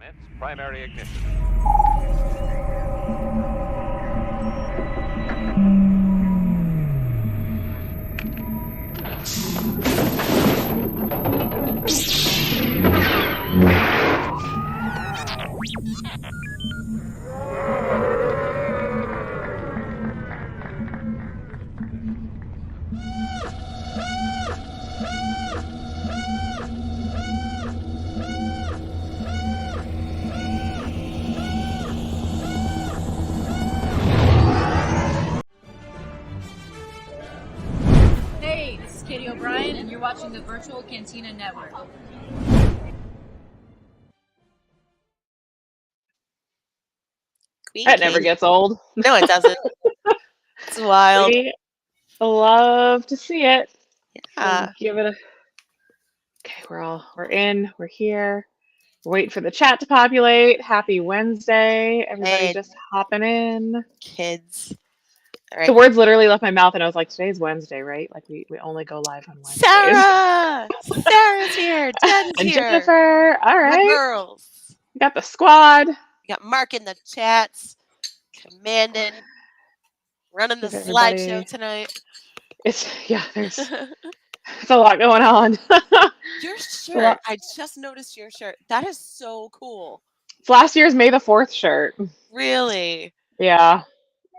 Commence primary ignition. Hey, this is Katie O'Brien, and you're watching the Virtual Cantina Network. Queen That never Katie. gets old. No, it doesn't. It's wild. We love to see it. Yeah. So give it a. Okay, we're in. We're here. We're waiting for the chat to populate. Happy Wednesday. Everybody Hey. just hopping in. Kids. All The right. words literally left my mouth, and I was like, "Today's Wednesday, right? Like we only go live on Wednesdays." Sarah! Sarah's here. Jen's And here. Jennifer. All My right. girls. We got the squad. We got Mark in the chats. Commanding. Running the Give everybody- slideshow tonight. There's a lot going on. Your shirt. I just noticed your shirt. That is so cool. It's last year's May the 4th shirt. Really? Yeah.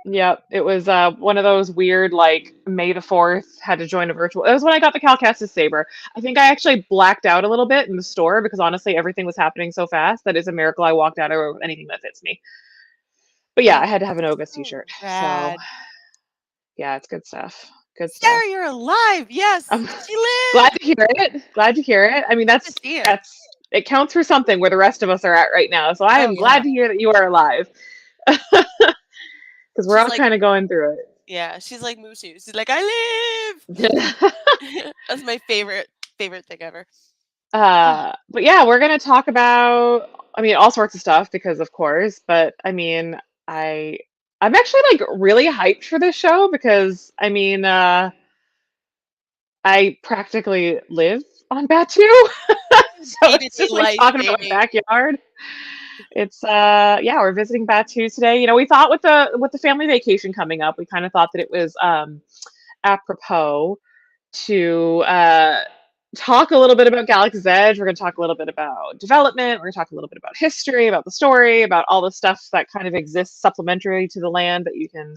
Yep. It was one of those weird, like, May the 4th, had to join a virtual. It was when I got the Calcasas Saber. I think I actually blacked out a little bit in the store because honestly, everything was happening so fast that it's a miracle I walked out of anything that fits me. But yeah, I had to have an Ogus t-shirt. Rad. So, yeah, it's good stuff. Good stuff. Sarah, you're alive. Yes. I'm She lived. Glad to hear it. Glad to hear it. I mean, Good to see her. it counts for something where the rest of us are at right now. So I am glad to hear that you are alive. Because we're all like- kind of going through it. Yeah, she's like Mushu. She's like, I live. That's my favorite thing ever. But yeah, we're gonna talk about, I mean, all sorts of stuff because of course, but I mean, I'm actually like really hyped for this show because I mean, I practically live on Batuu. So it's just like talking about my backyard. It's yeah, we're visiting Batuu today. You know, we thought with the family vacation coming up, we kind of thought that it was apropos to talk a little bit about Galaxy's Edge. We're going to talk a little bit about development. We're going to talk a little bit about history, about the story, about all the stuff that kind of exists supplementary to the land that you can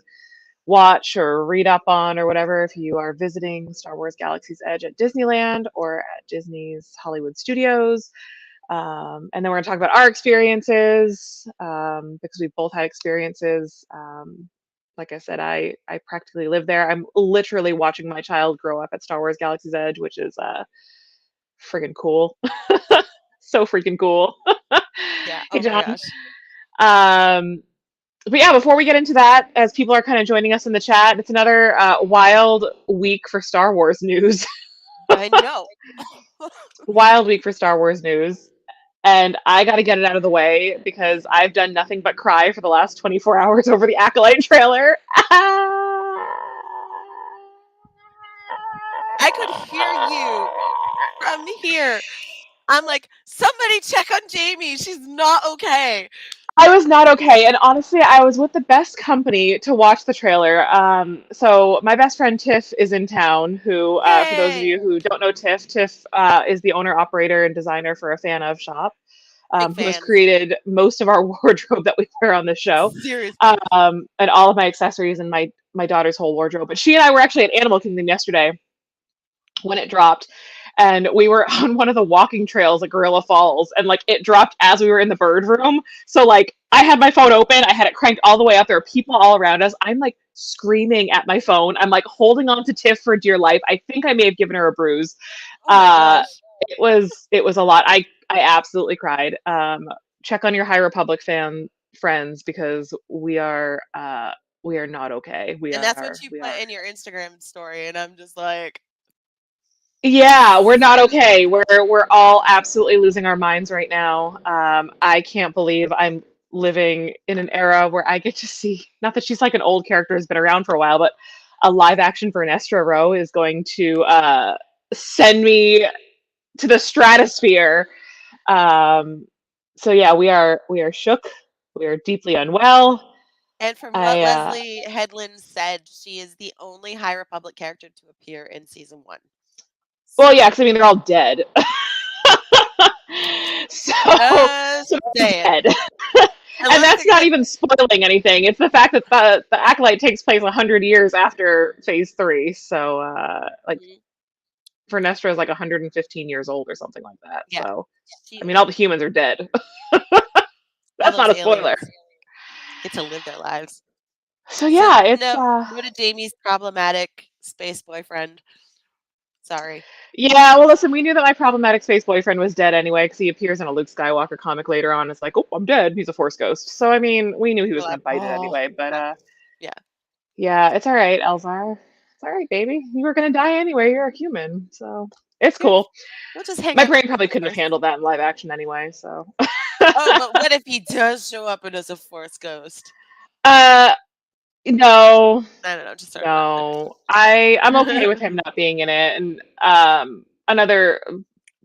watch or read up on or whatever if you are visiting Star Wars Galaxy's Edge at Disneyland or at Disney's Hollywood Studios. And then we're going to talk about our experiences because we've both had experiences. Like I said, I practically live there. I'm literally watching my child grow up at Star Wars Galaxy's Edge, which is friggin' cool. So freaking cool. Yeah. Hey, Oh John. my gosh. But yeah, before we get into that, as people are kind of joining us in the chat, it's another wild week for Star Wars news. I know. Wild week for Star Wars news. And I got to get it out of the way because I've done nothing but cry for the last 24 hours over the Acolyte trailer. I could hear you from here. I'm like, somebody check on Jamie. She's not okay. I was not okay. And honestly, I was with the best company to watch the trailer. So my best friend Tiff is in town, who, for those of you who don't know Tiff is the owner, operator, and designer for a Fan of shop. Who has created most of our wardrobe that we wear on the show. Seriously. And all of my accessories and my daughter's whole wardrobe. But she and I were actually at Animal Kingdom yesterday when it dropped. And we were on one of the walking trails at Gorilla Falls, and like it dropped as we were in the bird room. So like I had my phone open, I had it cranked all the way up. There are people all around us. I'm like screaming at my phone. I'm like holding on to Tiff for dear life. I think I may have given her a bruise. It was a lot. I absolutely cried. Check on your High Republic friends because we are not okay. That's what you put in your Instagram story, and I'm just like, yeah, we're not okay. We're all absolutely losing our minds right now. I can't believe I'm living in an era where I get to see, not that she's like an old character who's been around for a while, but a live action Vernestra Rowe is going to send me to the stratosphere. So yeah, we are shook. We are deeply unwell. And from what I Leslie Headland said, she is the only High Republic character to appear in season 1. well, So yeah, because I mean they're all dead. so just so they're saying. dead. And Unless that's they're not gonna even spoiling anything. It's the fact that the acolyte takes place 100 years after Phase 3. So like Mhm. Vernestra is like 115 years old or something like that. Yeah, So she I mean all old. the humans are dead. All That's those not a spoiler. aliens get to live their lives. So So yeah, it's no to Jamie's problematic space boyfriend. Sorry. yeah, well, listen, we knew that my problematic space boyfriend was dead anyway because he appears in a Luke Skywalker comic later on. It's like, oh, I'm dead. He's a Force ghost. So I mean, we knew he We're was like, gonna bite it oh, anyway. But God. Yeah. yeah, it's all right, Elzar. It's all right, baby. You were gonna die anyway. You're a human, so it's Yeah. cool. We'll just hang My out in brain the probably couldn't have universe. handled that in live action anyway. So, Oh, but what if he does show up and is a Force ghost? uh, no, I don't know. Just throwing it out no, I'm okay with there. him not being in it. And another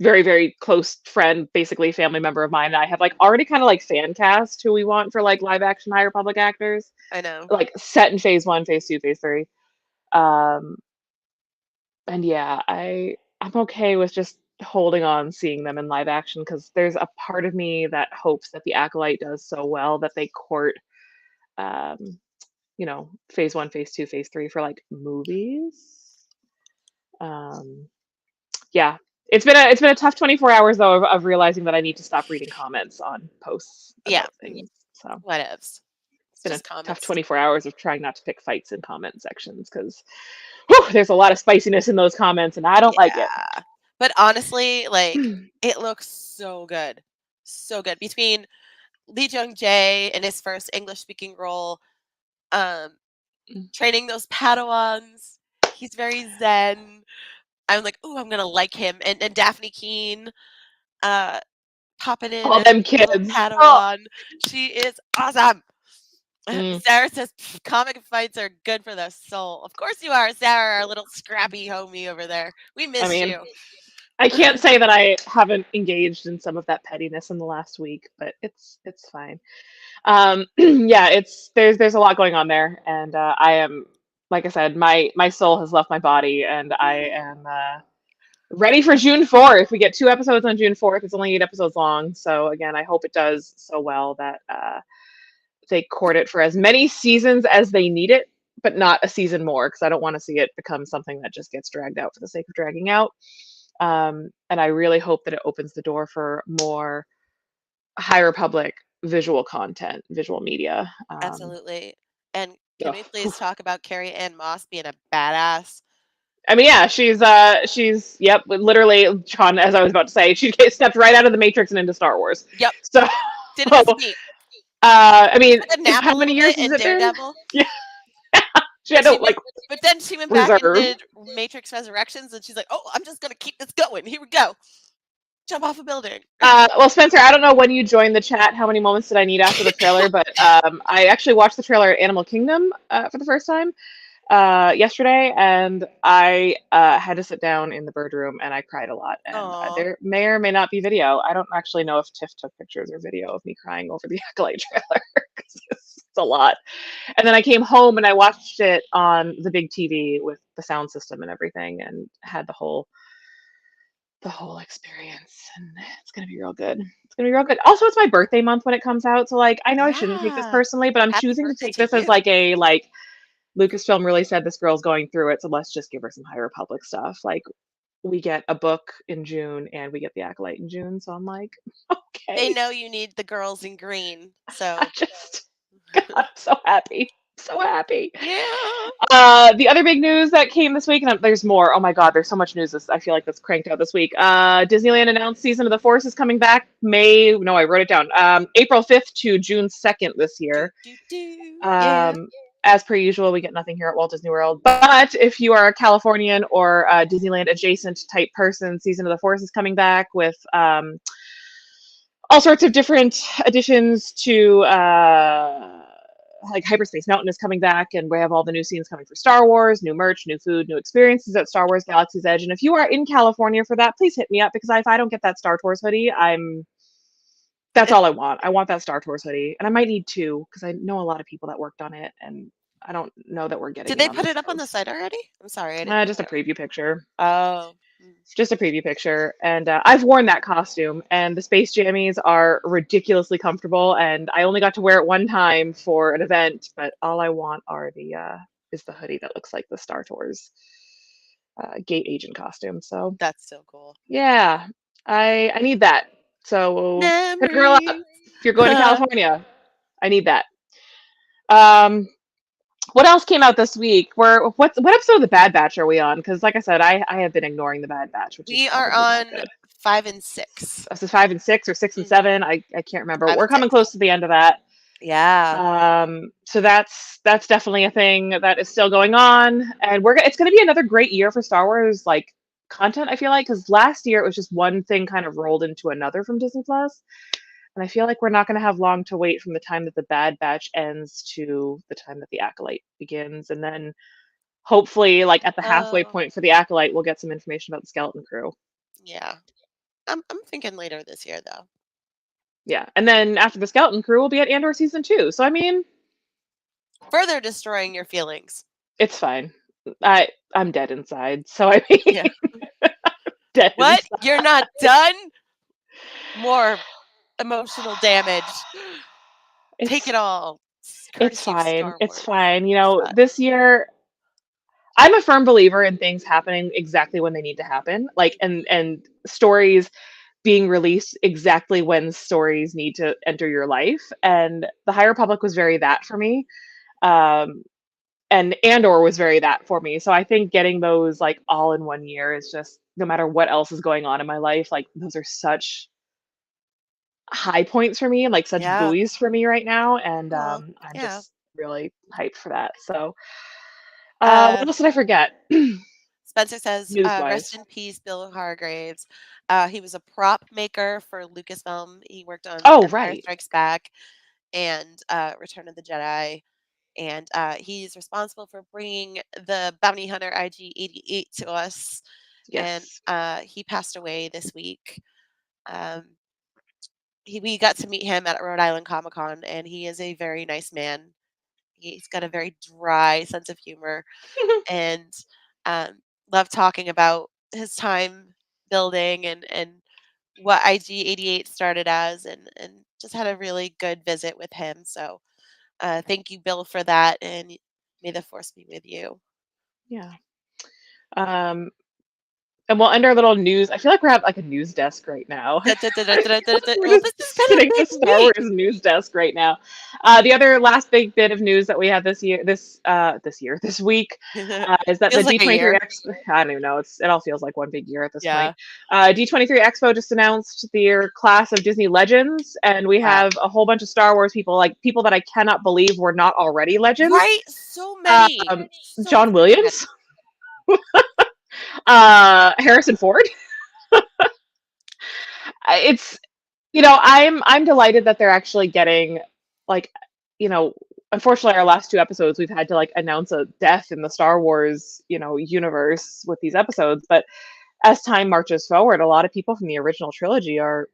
very very close friend, basically family member of mine, and I have like already kind of like fan cast who we want for like live action High Republic actors, I know. like set in Phase 1, Phase 2, Phase 3. Um, and yeah, I'm okay with just holding on seeing them in live action because there's a part of me that hopes that the acolyte does so well that they court um Phase 1, Phase 2, Phase 3 for like movies. um yeah, it's been a tough 24 hours though of realizing that I need to stop reading comments on posts Yeah. about things. So Whatevs. it's It's been a just tough comments. 24 hours of trying not to pick fights in comment sections because there's a lot of spiciness in those comments and I don't like it. Yeah. But honestly, like, it looks so good. So good. Between Lee Jung Jae in his first English speaking role, um, training those Padawans. He's very zen. I'm like, ooh, I'm gonna like him. And Daphne Keene, uh, popping in All as them a little kids. Oh. Padawan. She is awesome. Mm. Sarah says comic fights are good for the soul. Of course you are, Sarah, our little scrappy homie over there. We I miss mean, you. I can't say that I haven't engaged in some of that pettiness in the last week, but it's fine. Yeah, it's there's a lot going on there, and I am, like I said, my soul has left my body, and I am ready for June 4th. We get 2 episodes on June 4th. It's only 8 episodes long, so again, I hope it does so well that they court it for as many seasons as they need it, but not a season more, because I don't want to see it become something that just gets dragged out for the sake of dragging out. And I really hope that it opens the door for more High Republic visual content, visual media. Absolutely. And can Ugh, we please oof. talk about Carrie Ann Moss being a badass? I mean, yeah, she's yep, literally, Sean, as I was about to say, she stepped right out of the Matrix and into Star Wars. Yep. So, Didn't miss a beat. I mean, Took a nap a how many little years bit has in it been? Daredevil, Yeah, she but had to she like went but then she went back and reserve. did Matrix Resurrections and she's like, "Oh, I'm just going to keep this going. Here we go. Jump off a building." Well, Spencer, I don't know when you joined the chat. How many moments did I need after the trailer? But I actually watched the trailer at Animal Kingdom for the first time yesterday, and I had to sit down in the bird room and I cried a lot. And Aw. there may or may not be video. I don't actually know if Tiff took pictures or video of me crying over the Acolyte trailer because it's a lot. And then I came home and I watched it on the big TV with the sound system and everything, and had the whole experience, and it's gonna be real good. It's gonna be real good. Also, it's my birthday month when it comes out, so like I know I shouldn't take this Yeah. personally, but I'm Happy choosing to birthday take to this as you. like Lucasfilm really said this girl's going through it, so let's just give her some High Republic stuff. Like we get a book in June and we get the Acolyte in June, so I'm like, They okay. know you need the girls in green. I So, just God, I'm so happy. So happy. yeah. The other big news that came this week, and there's more. Oh my God, there's so much news. I feel like that's cranked out this week. Disneyland announced Season of the Force is coming back No, I wrote it down. April 5th to June 2nd this Do year. do do. Yeah. As per usual, we get nothing here at Walt Disney World. But if you are a Californian or Disneyland adjacent type person, Season of the Force is coming back with all sorts of different additions to like Hyperspace Mountain is coming back, and we have all the new scenes coming for Star Wars, new merch, new food, new experiences at Star Wars Galaxy's Edge. And if you are in California for that, please hit me up, because if I don't get that Star Tours hoodie, That's It, all I want. I want that Star Tours hoodie, and I might need two because I know a lot of people that worked on it, and I don't know that we're getting did it they on the put it East up on the Coast. site already? I'm sorry, I didn't. Just a preview picture. Oh, Just a preview picture, and I've worn that costume, and the Space Jammies are ridiculously comfortable, and I only got to wear it one time for an event, but all I want are the is the hoodie that looks like the Star Tours gate agent costume. So that's so cool. yeah, I need that. So hit a girl up Memory. if you're going to California. I need that. Um, what else came out this week? What episode of the Bad Batch are we on? Because like I said, I have been ignoring the Bad Batch, which is We are probably not on good. 5 and 6. This is 5 and 6 or 6 and 7. I can't remember. 5 We're and coming 6. close to the end of that. Yeah. So that's definitely a thing that is still going on, and it's going to be another great year for Star Wars like content. I feel like because last year it was just one thing kind of rolled into another from Disney Plus, and I feel like we're not going to have long to wait from the time that the Bad Batch ends to the time that the Acolyte begins, and then hopefully like at the halfway Oh, point for the Acolyte, we'll get some information about the Skeleton Crew. yeah. I'm thinking later this year though. Yeah, and then after the Skeleton Crew, we'll be at Andor season 2. So I mean, Further destroying your feelings. it's fine. I'm dead inside. So I mean, Yeah. dead What? inside. You're not done? More emotional damage. Take It's it all. it's Courtesy of fine. Star It's Wars. fine. You It's know, fine. this year I'm a firm believer in things happening exactly when they need to happen. Like and stories being released exactly when stories need to enter your life. And the High Republic was very that for me. Um and Andor was very that for me. So I think getting those like all in one year is just no matter what else is going on in my life, like those are such high points for me and like such Yeah. buoys for me right now, and Oh, I'm yeah. just really hyped for that. So Uh, what else did I forget? Spencer says, News rest wise. in peace, Bill Hargraves. He was a prop maker for Lucasfilm. He worked on Oh Empire right. Strikes Back and Return of the Jedi. And he's responsible for bringing the bounty hunter IG-88 to us. And Yes. he passed away this week. Um, we got to meet him at Rhode Island Comic Con, and he is a very nice man. He's got a very dry sense of humor, and um, love talking about his time building and what IG-88 started as, and just had a really good visit with him. So thank you, Bill, for that, and may the force be with you. Yeah. Um and we'll end our little news. I feel like we're at like a news desk right now. Da, da, da, da, da, da, da. We're Well, just this is kind of sitting a at a big Star Wars week. news desk right now. The other last big bit of news that we had this week, is that the Feels like a D23 year. Expo. I don't even know. It all feels like one big year at this point. Yeah. D23 Expo just announced their class of Disney legends, and we Wow. have a whole bunch of Star Wars people, like people that I cannot believe were not already legends. Right? So many. So John freaking Williams, many. Harrison Ford. It's I'm delighted that they're actually getting like you know unfortunately our last two episodes we've had to like announce a death in the Star Wars universe with these episodes, but as time marches forward a lot of people from the original trilogy are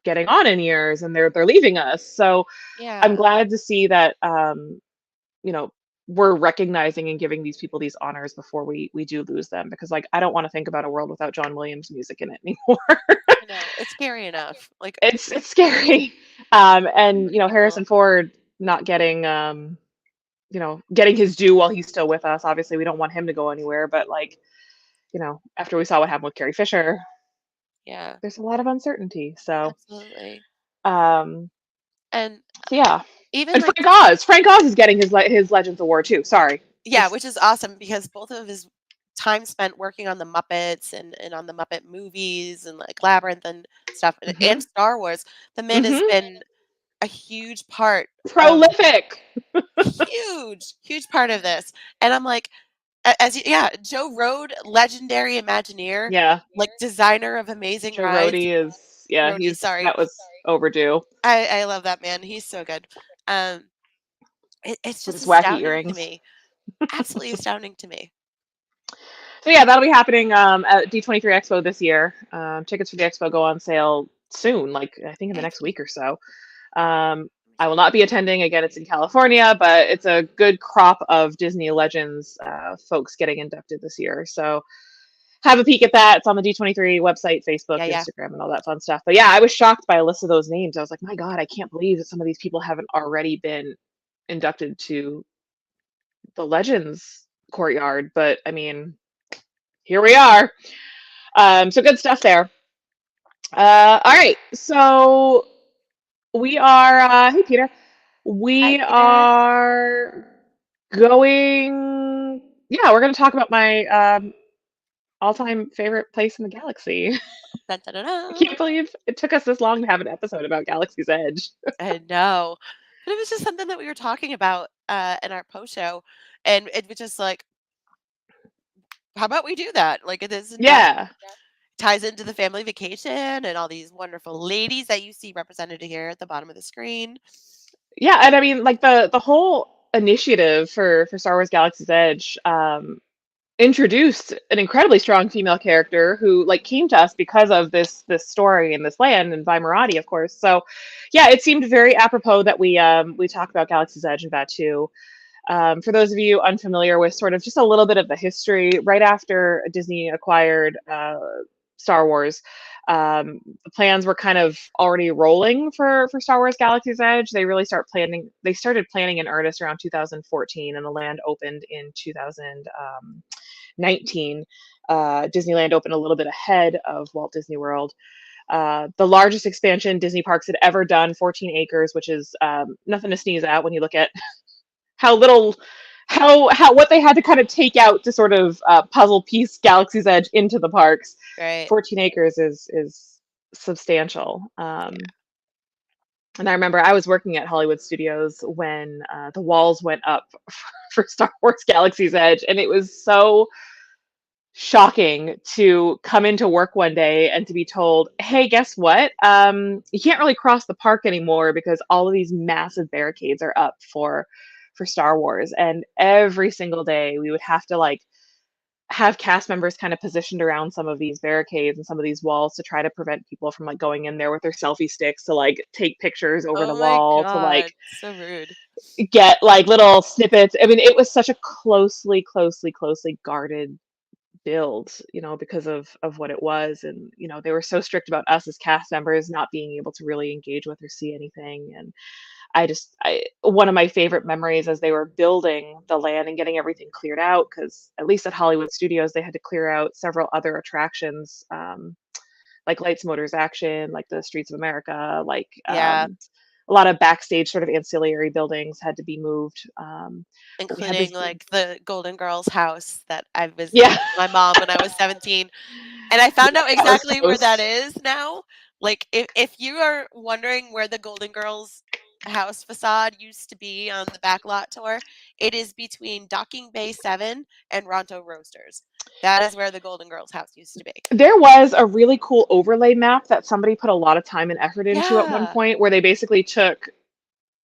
getting on in years and they're leaving us, so I'm Yeah. glad to see that you know we're recognizing and giving these people these honors before we do lose them, because like I don't want to think about a world without John Williams music in it anymore. I know. It's scary enough. Like, It's scary. so And many Harrison people. Ford not getting getting his due while he's still with us. Obviously, we don't want him to go anywhere, but like, after we saw what happened with Carrie Fisher, Yeah. there's a lot of uncertainty. So, Absolutely. um, And so yeah. even And like, Frank Oz is getting his Legends Award too. Sorry. yeah, It's which is awesome because both of his time spent working on the Muppets and on the Muppet movies and like Labyrinth and stuff and mhm. Star Wars, the man has Mhm. been a huge part of Prolific. huge part of this. And I'm like, yeah, Joe Road, legendary Imagineer, Yeah. like designer of amazing Joe rides. Rhodey is Roadie, sorry. that was overdue I love that man. He's so good. Um, it's with just his wacky astounding to earrings. me. Absolutely astounding to me. So yeah, that'll be happening at D23 Expo this year. Tickets for the expo go on sale soon, like I think in the next Excellent. week or so. I will not be attending. Again, it's in California, but it's a good crop of Disney Legends folks getting inducted this year. So have a peek at that. It's on the D23 website, Facebook, Yeah, yeah. Instagram, and all that fun stuff. But yeah, I was shocked by a list of those names. I was like, my God, I can't believe that some of these people haven't already been inducted to the Legends courtyard. But I mean, here we are. So good stuff there. All right. So we are, hey, Peter. Hi, We Peter. are going, yeah, we're going to talk about my all-time favorite place in the galaxy. Dun, dun, dun, I dun. can't believe it took us this long to have an episode about Galaxy's Edge. I know. But it was just something that we were talking about in our post show. And it was just like, how about we do that? Like, isn't that Yeah. ties into the family vacation and all these wonderful ladies that you see represented here at the bottom of the screen? Yeah, and I mean, like the whole initiative for Star Wars Galaxy's Edge introduced an incredibly strong female character who like came to us because of this story and this land and Vimerati, of course. So yeah, it seemed very apropos that we talk about Galaxy's Edge and Batuu. For those of you unfamiliar with sort of just a little bit of the history, right after Disney acquired Star Wars, the plans were kind of already rolling for Star Wars Galaxy's Edge. They started planning in earnest around 2014, and the land opened in 2019. Disneyland opened a little bit ahead of Walt Disney World. The largest expansion Disney parks had ever done, 14 acres, which is nothing to sneeze at when you look at how little how what they had to kind of take out to sort of puzzle piece Galaxy's Edge into the parks. Right. 14 acres is substantial. Yeah. And I remember I was working at Hollywood Studios when the walls went up for Star Wars Galaxy's Edge, and it was so shocking to come into work one day and to be told, "Hey, guess what? You can't really cross the park anymore because all of these massive barricades are up for Star Wars." And every single day we would have to like have cast members kind of positioned around some of these barricades and some of these walls to try to prevent people from like going in there with their selfie sticks to like take pictures over the Oh my wall to like God. So rude. get like little snippets. I mean, it was such a closely guarded build, because of what it was. And they were so strict about us as cast members not being able to really engage with or see anything. And I one of my favorite memories as they were building the land and getting everything cleared out, because at least at Hollywood Studios they had to clear out several other attractions, like Lights Motors Action, like the Streets of America, like Yeah. a lot of backstage sort of ancillary buildings had to be moved. But we had Including this, like the Golden Girls house that I visited yeah, with my mom when I was 17. And I found out that was exactly where that toast. is now. Like if you are wondering where the Golden Girls house facade used to be on the backlot tour, it is between Docking Bay 7 and Ronto Roasters. That is where the Golden Girls house used to be. There was a really cool overlay map that somebody put a lot of time and effort into at one Yeah. point, where they basically took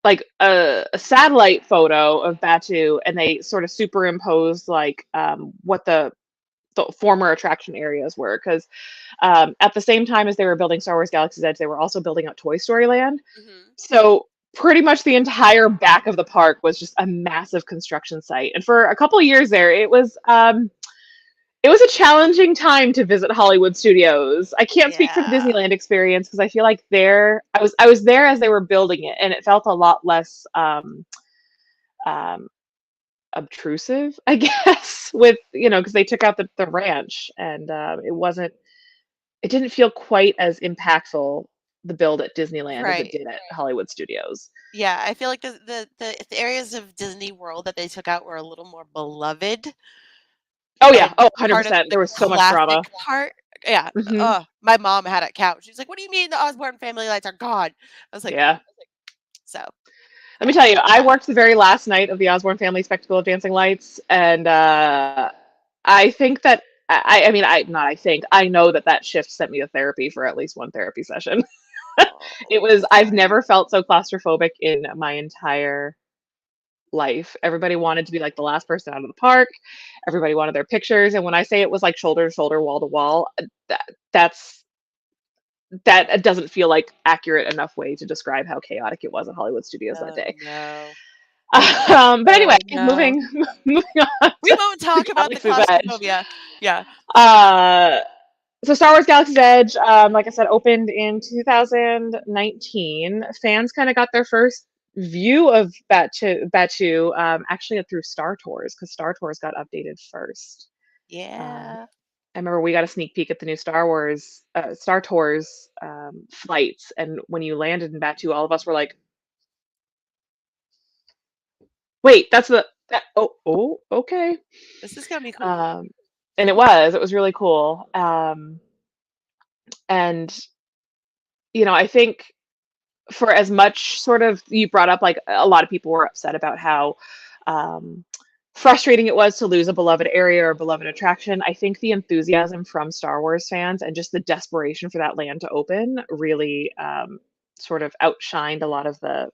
like a satellite photo of Batuu and they sort of superimposed like what the former attraction areas were, because at the same time as they were building Star Wars Galaxy's Edge, they were also building out Toy Story Land. Hmm. So pretty much the entire back of the park was just a massive construction site. And for a couple of years there, it was a challenging time to visit Hollywood Studios. I can't speak for the Yeah. Disneyland experience because I feel like I was there as they were building it, and it felt a lot less um, obtrusive, I guess, with because they took out the ranch, and it didn't feel quite as impactful, the build at Disneyland, as it Right. did at Hollywood Studios. Yeah, I feel like the areas of Disney World that they took out were a little more beloved Oh yeah, and oh, part of 100%. the There was so much drama. classic part. Yeah. Hmm. My mom had a couch. She's like, "What do you mean the Osborne family lights are gone?" I was like, Yeah. so Let me yeah. tell you, I worked the very last night of the Osborne Family Spectacle of Dancing Lights, and I think that I mean, I know that shift sent me to therapy for at least one therapy session. Oh, I've sorry. never felt so claustrophobic in my entire life. Everybody wanted to be like the last person out of the park. Everybody wanted their pictures, and when I say it was like shoulder to shoulder, wall to wall, that that's that doesn't feel like accurate enough way to describe how chaotic it was at Hollywood Studios that Oh, day. no. But anyway, Oh, no. moving on We to, won't to talk about the Galaxy's Edge. claustrophobia. Yeah. Uh, so Star Wars Galaxy's Edge, like I said, opened in 2019. Fans kind of got their first view of Batuu actually through Star Tours, because Star Tours got updated first. Um, Yeah. I remember we got a sneak peek at the new Star Tours flights, and when you landed in Batuu, all of us were like, "Wait, okay." This is gonna be cool. Um, and it was really cool. And I think for as much sort of you brought up, like a lot of people were upset about how um, frustrating it was to lose a beloved area or a beloved attraction. I think the enthusiasm from Star Wars fans and just the desperation for that land to open really sort of outshined a lot of the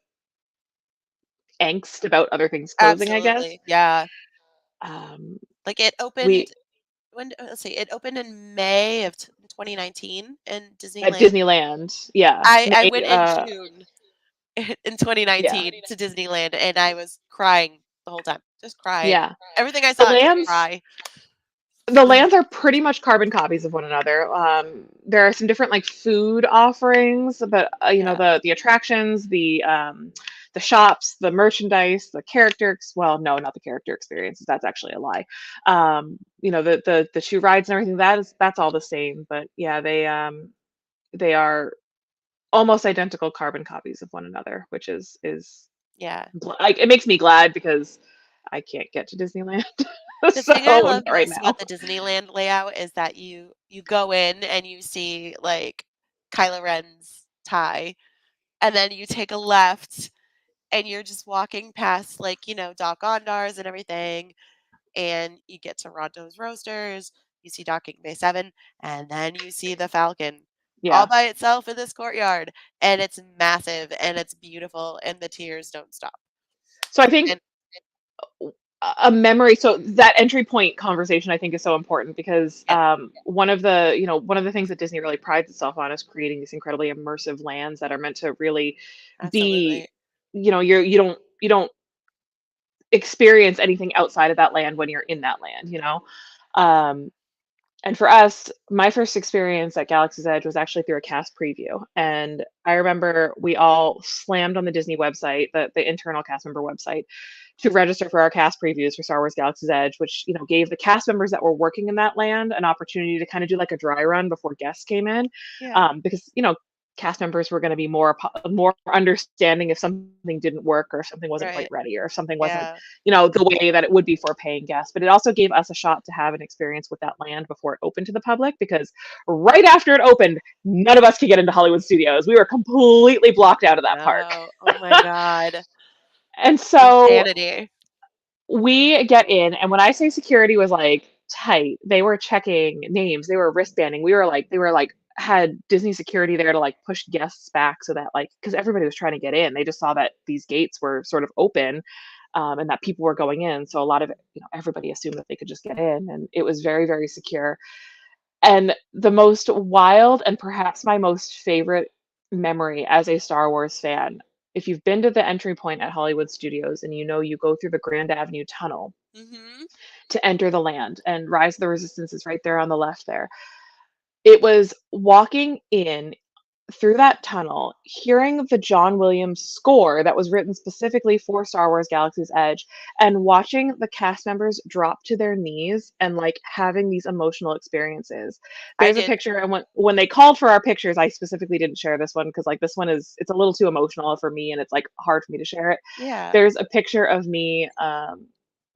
angst about other things closing, I guess. Absolutely. Yeah. Um, Like, it opened we when let's see, it opened in May of 2019 in at Disneyland. Disneyland, yeah, I May, went in June in yeah, 2019 to Disneyland, and I was crying the whole time, just crying. yeah. Everything I The saw, just lands cry. the lands are pretty much carbon copies of one another. There are some different like food offerings, but Yeah, the attractions, the shops, the merchandise, the well, no, not the character experiences. That's actually a lie. The shoe rides and everything. That's all the same. But yeah, they are almost identical carbon copies of one another, which is yeah. like it makes me glad because I can't get to Disneyland, The so thing I not love right most now. about the Disneyland layout is that you go in and you see, like, Kylo Ren's tie, and then you take a left, and you're just walking past, like, Doc Ondars and everything, and you get to Ronto's Roasters, you see Docking Bay 7, and then you see the Falcon all Yeah. by itself in this courtyard, and it's massive, and it's beautiful, and the tears don't stop. So I think And a memory. So that entry point conversation I think is so important because yeah, one of the things that Disney really prides itself on is creating these incredibly immersive lands that are meant to really be, absolutely. you don't experience anything outside of that land when you're in that land. Um, And for us, my first experience at Galaxy's Edge was actually through a cast preview. And I remember we all slammed on the Disney website, the internal cast member website, to register for our cast previews for Star Wars Galaxy's Edge, which, gave the cast members that were working in that land an opportunity to kind of do like a dry run before guests came in. Yeah, Because, cast members were going to be more understanding if something didn't work or if something wasn't quite right. ready or if something wasn't Yeah. the way that it would be for a paying guest. But it also gave us a shot to have an experience with that land before it opened to the public, because right after it opened, none of us could get into Hollywood Studios. We were completely blocked out of that park. No. Oh my god. And so Insanity. we get in, and when I say security was like tight, they were checking names, they were wristbanding. They were like had Disney security there to like push guests back so that, like, because everybody was trying to get in. They just saw that these gates were sort of open, and that people were going in. So a lot of it, everybody assumed that they could just get in, and it was very, very secure. And the most wild and perhaps my most favorite memory as a Star Wars fan, if you've been to the entry point at Hollywood Studios and you go through the Grand Avenue tunnel Mhm. to enter the land, and Rise of the Resistance is right there on the left there. It was walking in through that tunnel, hearing the John Williams score that was written specifically for Star Wars Galaxy's Edge, and watching the cast members drop to their knees and like having these emotional experiences. I There's a did. picture, and when they called for our pictures, I specifically didn't share this one because like this one it's a little too emotional for me and it's like hard for me to share it. Yeah. There's a picture of me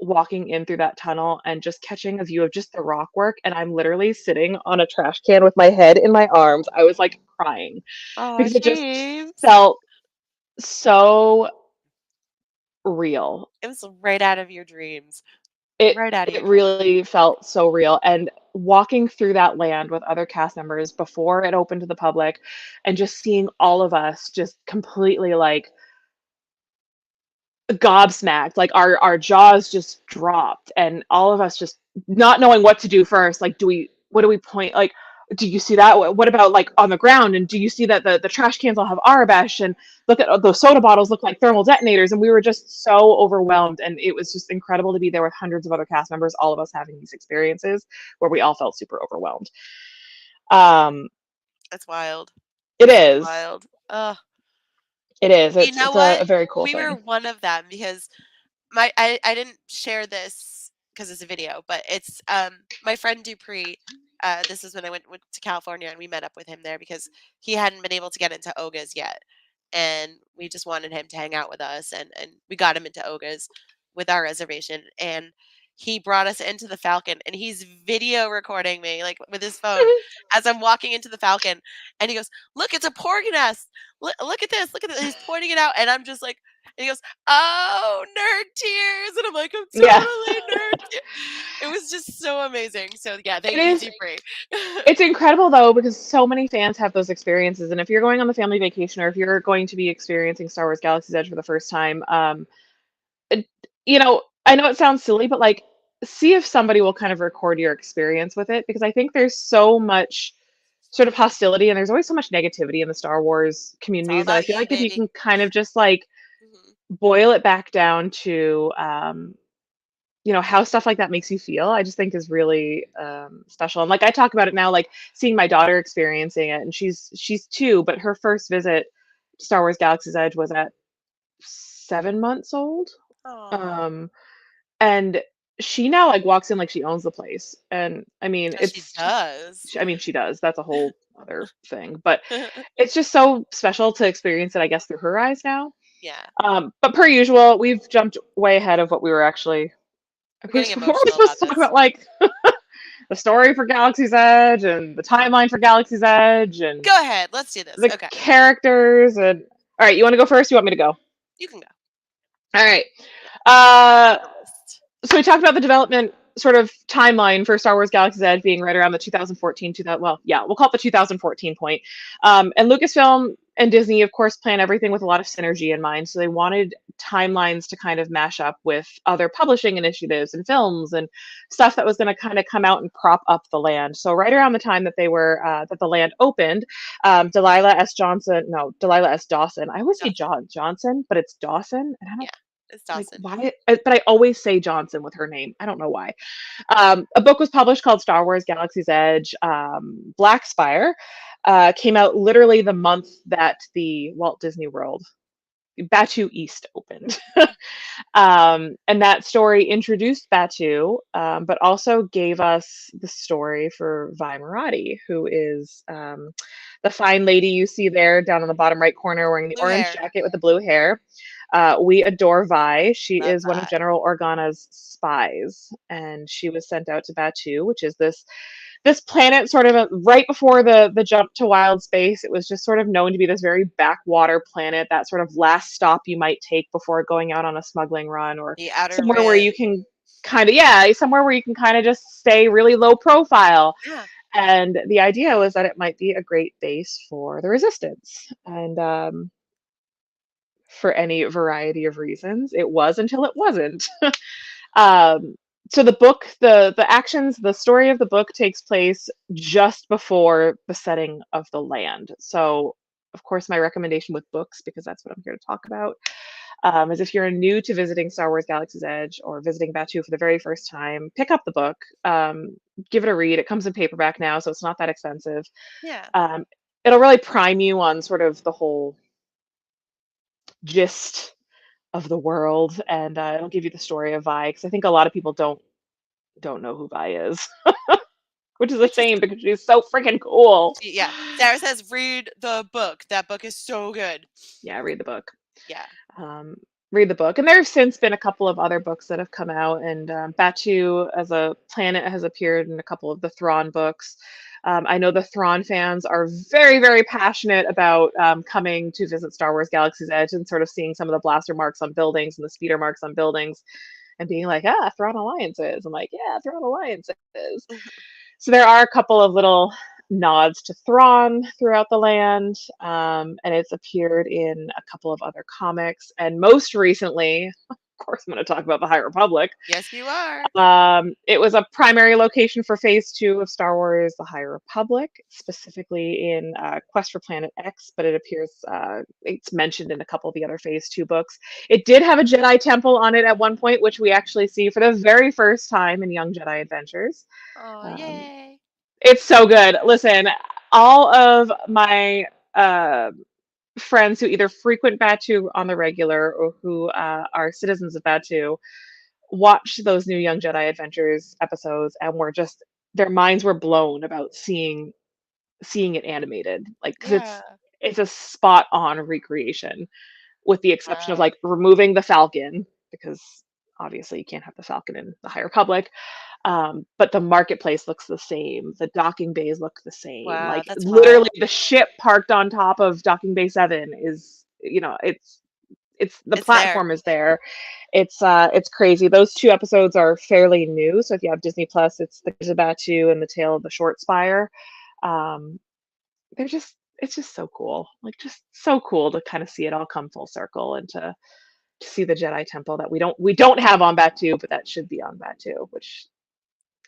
walking in through that tunnel and just catching a view of just the rock work, and I'm literally sitting on a trash can with my head in my arms. I was like crying Oh, because it just James. felt so real. It was right out of your dreams. It Right out of it your dreams. really felt so real. And walking through that land with other cast members before it opened to the public, and just seeing all of us just completely like gobsmacked, like our jaws just dropped, and all of us just not knowing what to do first. Like, what do we point? Like, do you see that? What about like on the ground? And do you see that the trash cans all have Arabesh? And look at those soda bottles look like thermal detonators. And we were just so overwhelmed. And it was just incredible to be there with hundreds of other cast members, all of us having these experiences where we all felt super overwhelmed. That's wild. It is. Wild. It is. You It's know it's what? a very cool We were thing. one of them because I didn't share this because it's a video, but it's my friend Dupree. This is when I went to California and we met up with him there because he hadn't been able to get into Oga's yet, and we just wanted him to hang out with us, and we got him into Oga's with our reservation, and he brought us into the Falcon, and he's video recording me like with his phone as I'm walking into the Falcon, and he goes, "Look, it's a porgy nest. Look at this. Look at this." He's pointing it out, and I'm just like, and he goes, "Oh, nerd tears," and I'm like, "I'm Yeah. totally nerd tears." It was just so amazing. So yeah, thank It you, is. Dupree. It's incredible though, because so many fans have those experiences. And if you're going on the family vacation, or if you're going to be experiencing Star Wars Galaxy's Edge for the first time, it- I know it sounds silly, but like, see if somebody will kind of record your experience with it, because I think there's so much sort of hostility and there's always so much negativity in the Star Wars It's all communities that I about feel you, like if you baby. can kind of just like Mhm. boil it back down to how stuff like that makes you feel, I just think is really special. And like I talk about it now, like seeing my daughter experiencing it, and she's 2, but her first visit to Star Wars Galaxy's Edge was at 7 months old. Aw, Um, and she now like walks in like she owns the place. And I mean, 'cause she does. I mean, she does. That's a whole other thing, but it's just so special to experience it, I guess, through her eyes now. Yeah, But per usual, we've jumped way ahead of what we were actually. we're getting What were we emotional supposed about to talk this. about? Like the story for Galaxy's Edge and the timeline for Galaxy's Edge and Go ahead, let's do this. the Okay, characters. And all right, you want to go first? You want me to go? you can go. All right. Yeah, Uh, the list. so we talked about the development sort of timeline for Star Wars Galaxy's Edge being right around the 2014, 2000, well, yeah, we'll call it the 2014 point. And Lucasfilm and Disney, of course, plan everything with a lot of synergy in mind. So they wanted timelines to kind of mash up with other publishing initiatives and films and stuff that was going to kind of come out and prop up the land. So right around the time that that the land opened, Delilah S. Dawson. I always say Dawson. Johnson, but it's Dawson, and I don't Yeah, it's like Dawson. why, but I always say Johnson with her name. I don't know why. A book was published called Star Wars Galaxy's Edge. Black Spire came out literally the month that the Walt Disney World Batuu East opened. And that story introduced Batuu, but also gave us the story for Vi Marati, who is the fine lady you see there down in the bottom right corner wearing the Blue orange hair. jacket with the blue hair. We adore Vi. She Love is one of Vi. General Organa's spies, and she was sent out to Batuu, which is this planet sort of right before the jump to wild space. It was just sort of known to be this very backwater planet, that sort of last stop you might take before going out on a smuggling run, or The Outer somewhere where you Rim. can somewhere where you can kind of just stay really low profile. Yeah. And the idea was that it might be a great base for the resistance. And for any variety of reasons, it was until it wasn't. Um, so the book, the story of the book takes place just before the setting of the land. So, of course, my recommendation with books, because that's what I'm here to talk about, is if you're new to visiting Star Wars Galaxy's Edge or visiting Batuu for the very first time, pick up the book, give it a read. It comes in paperback now, so it's not that expensive. Yeah. It'll really prime you on sort of the whole gist of the world, and it'll give you the story of Vi, because I think a lot of people don't know who Vi is, which is a Which is shame because she's so freaking cool. yeah. Sarah says read the book. That book is so good. Yeah, read the book. Yeah. Um, Read the book, and there have since been a couple of other books that have come out, and Batuu as a planet has appeared in a couple of the Thrawn books. I know the Thrawn fans are very, very passionate about coming to visit Star Wars Galaxy's Edge and sort of seeing some of the blaster marks on buildings and the speeder marks on buildings and being like, Thrawn Alliances. I'm like, yeah, Thrawn Alliances. So there are a couple of little nods to Thrawn throughout the land, and it's appeared in a couple of other comics. And most recently, course, I'm going to talk about the High Republic. Yes, you are. It was a primary location for Phase 2 of Star Wars: The High Republic, specifically in Quest for Planet X, but it appears it's mentioned in a couple of the other Phase 2 books. It did have a Jedi temple on it at one point, which we actually see for the very first time in Young Jedi Adventures. Oh, yay. It's so good. Listen, all of my friends who either frequent Batuu on the regular or who are citizens of Batuu watched those new Young Jedi Adventures episodes and were just, their minds were blown about seeing it animated, like, because Yeah. it's a spot on recreation, with the exception of Wow. like removing the Falcon, because obviously you can't have the Falcon in the High Republic. But the marketplace looks the same. The docking bays look the same. Wow, Like that's literally, wild. the ship parked on top of Docking Bay 7 is, it's the It's there. platform is there. It's crazy. Those two episodes are fairly new. So if you have Disney Plus, it's the Batuu and the Tale of the Short Spire. Um, they're just It's just so cool. Like, just so cool to kind of see it all come full circle, and to see the Jedi Temple that we don't have on Batuu, but that should be on Batuu, which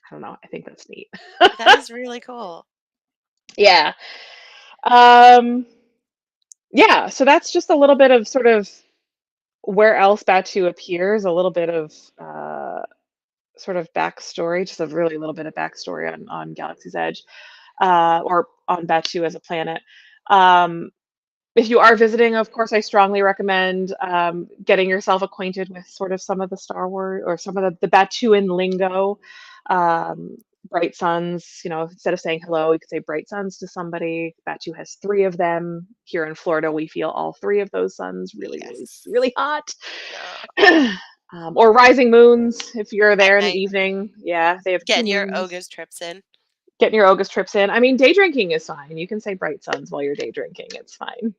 I don't know. I think that's neat. That is really cool. Yeah. Um, yeah. So that's just a little bit of sort of where else Batuu appears, a little bit of sort of backstory, just a really little bit of backstory on Galaxy's Edge, or on Batuu as a planet. Um, if you are visiting, of course, I strongly recommend getting yourself acquainted with sort of some of the Star Wars, or some of the Batuuan lingo. Um, bright suns, instead of saying hello, you could say bright suns to somebody. Batuu has three of them. Here in Florida, we feel all three of those suns really, really, Yes. really hot. No. Or rising moons, if you're At there in the night. evening. Yeah, they have two Getting your moons. Oga's trips in. Getting your Oga's trips in. I mean, day drinking is fine. You can say bright suns while you're day drinking. It's fine.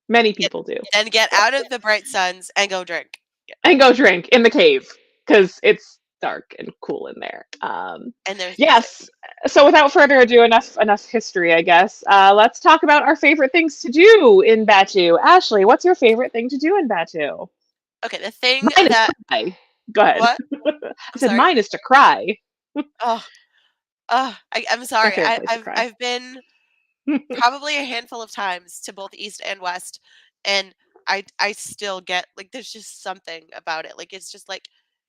Many people do. Then get out of the bright suns and go drink. And go drink in the cave, because it's dark and cool in there. And there's music. Yes. So without further ado, enough history, I guess. Let's talk about our favorite things to do in Batuu. Ashley, what's your favorite thing to do in Batuu? Okay, the thing Mine is that cry. Go ahead. what? I I'm said sorry. mine is to cry. Oh, I'm My sorry. favorite place to cry. I've been probably a handful of times to both East and West, and I still get, like, there's just something about it. Like, it's just like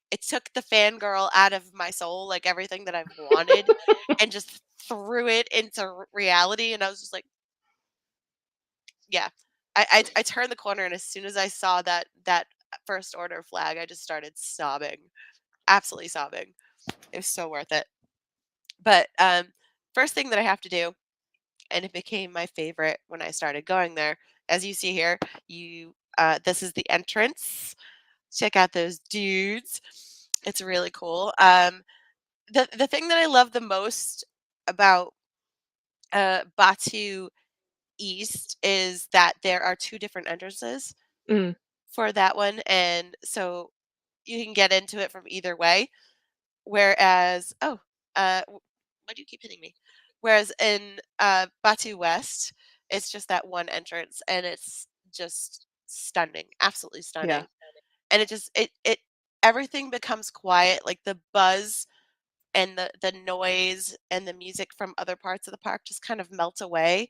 it took the fangirl out of my soul, like everything that I've wanted, and just threw it into reality. And I was just like, yeah. I turned the corner, and as soon as I saw that first order flag, I just started sobbing, absolutely sobbing. It was so worth it. But first thing that I have to do, and it became my favorite when I started going there. As you see here, this is the entrance. Check out those dudes. It's really cool. The thing that I love the most about Batuu East is that there are two different entrances Mm, for that one, and so you can get into it from either way. Whereas, why do you keep hitting me? Whereas in Batuu West, it's just that one entrance, and it's just stunning, absolutely yeah. stunning. And it everything becomes quiet, like the buzz and the noise and the music from other parts of the park just kind of melt away,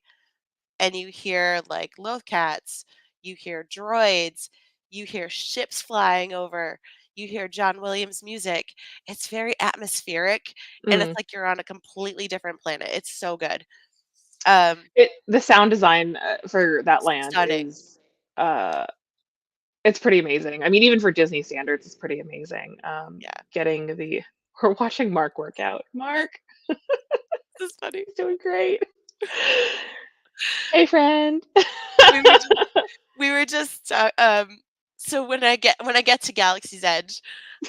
and you hear like lothcats, you hear droids, you hear ships flying over, you hear John Williams music. It's very atmospheric, and it's Mm. like you're on a completely different planet. It's so good. The sound design for that land Stunning. is uh, it's pretty amazing. I mean, even for Disney standards, it's pretty amazing. Yeah, Getting the We're watching Mark work out. Mark, this is funny. he's doing great. Hey, friend. We were just, we were just so when I get to Galaxy's Edge,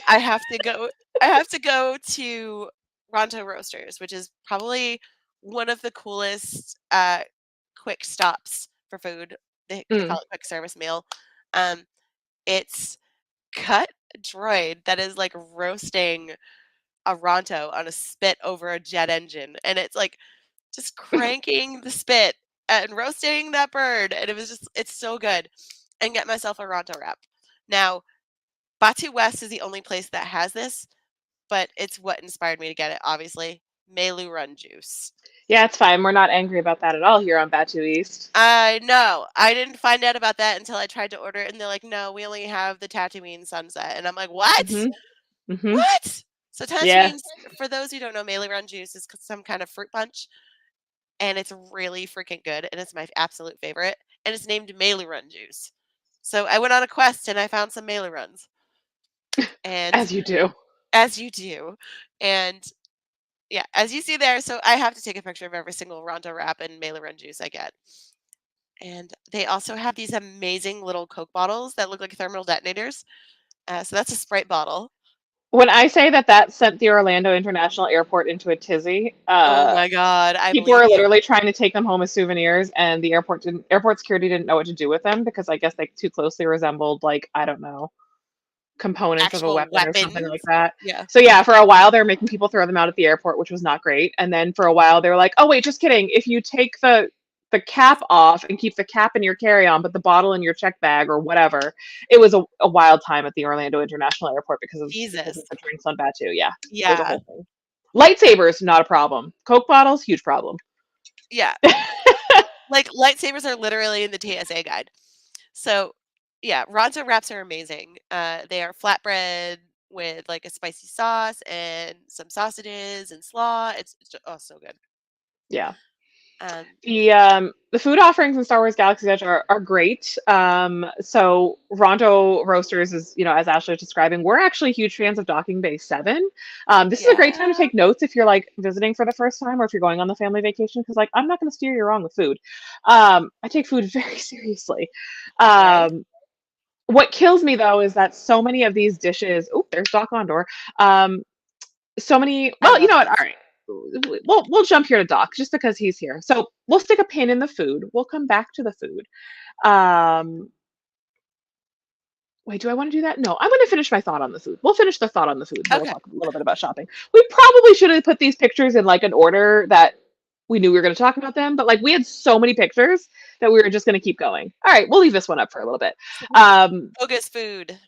I have to go I have to go to Ronto Roasters, which is probably one of the coolest quick stops for food. They Mm, call it quick service meal. Um, it's cut droid that is like roasting a Ronto on a spit over a jet engine, and it's like just cranking the spit and roasting that bird, and it's so good. And get myself a Ronto wrap. Now, Batuu West is the only place that has this, but it's what inspired me to get it, obviously. Melu Run juice. Yeah, it's fine. We're not angry about that at all here on Batuu East. I know. I didn't find out about that until I tried to order it, and they're like, "No, we only have the Tatooine Sunset." And I'm like, "What? Mm-hmm. What?" So Yeah. Tatooine, for those who don't know, Melu Run juice is some kind of fruit punch, and it's really freaking good, and it's my absolute favorite, and it's named Melu Run juice. So I went on a quest, and I found some Melu Runs, and As you do. as you do, and yeah, as you see there, so I have to take a picture of every single Ronto wrap and Melu Run juice I get. And they also have these amazing little Coke bottles that look like thermal detonators. So that's a Sprite bottle. When I say that sent the Orlando International Airport into a tizzy, Oh my god, I people believe were you. literally trying to take them home as souvenirs, and the airport security didn't know what to do with them because I guess they too closely resembled, like, I don't know, components of a Actual weapon or something like weapons. that. Yeah. So yeah, for a while they were making people throw them out at the airport, which was not great. And then for a while they were like, "Oh wait, just kidding. If you take the cap off and keep the cap in your carry-on, but the bottle in your check bag or whatever." It was a wild time at the Orlando International Airport because of Jesus. the drinks on Batu. Yeah, it was a Yeah. whole thing. Lightsabers, not a problem. Coke bottles, huge problem. Yeah. Like lightsabers are literally in the TSA guide. So yeah, Ronto wraps are amazing. They are flatbread with like a spicy sauce and some sausages and slaw. It's just, oh, so good. Yeah. Um, The food offerings in Star Wars Galaxy's Edge are great. So Ronto Roasters is, as Ashley was describing, we're actually huge fans of Docking Bay 7. This is a great time to yeah. take notes if you're like visiting for the first time or if you're going on the family vacation, because like I'm not going to steer you wrong with food. I take food very seriously. Right. What kills me though is that so many of these dishes. Oh, there's Doc Ondor. So many. I Well, you love know what? All this. right, we'll jump here to Doc just because he's here. So we'll stick a pin in the food. We'll come back to the food. Um, Wait, do I want to do that? No, I'm going to finish my thought on the food. We'll finish the thought on the food, and then we'll Okay. talk a little bit about shopping. We probably should have put these pictures in like an order that we knew we were going to talk about them, but like we had so many pictures that we were just going to keep going. All right, we'll leave this one up for a little bit. Bogus food.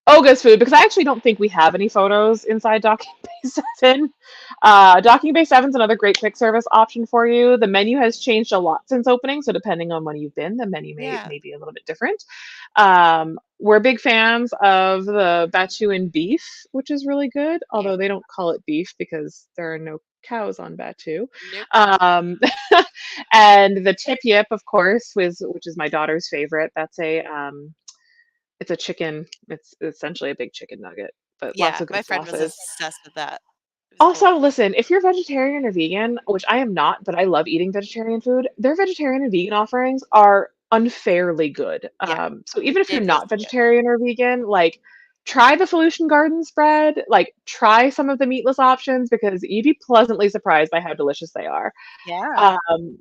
Oga's food, because I actually don't think we have any photos inside Docking Bay 7. Docking Bay 7 is another great quick service option for you. The menu has changed a lot since opening, so depending on when you've been, the menu Yeah. may be a little bit different. We're big fans of the Batuuan beef, which is really good, although they don't call it beef because there are no cows on Batuu. Nope. And the tip yip, of course, which is my daughter's favorite. That's it's a chicken. It's essentially a big chicken nugget, but lots Yeah, of good my friend was sauces. obsessed with that. It was Also, delicious. listen, if you're vegetarian or vegan, which I am not, but I love eating vegetarian food, their vegetarian and vegan offerings are unfairly good. Yeah, So even if you're not ridiculously good. vegetarian or vegan, like try the Felucian Garden spread, like try some of the meatless options because you'd be pleasantly surprised by how delicious they are. Yeah. Um,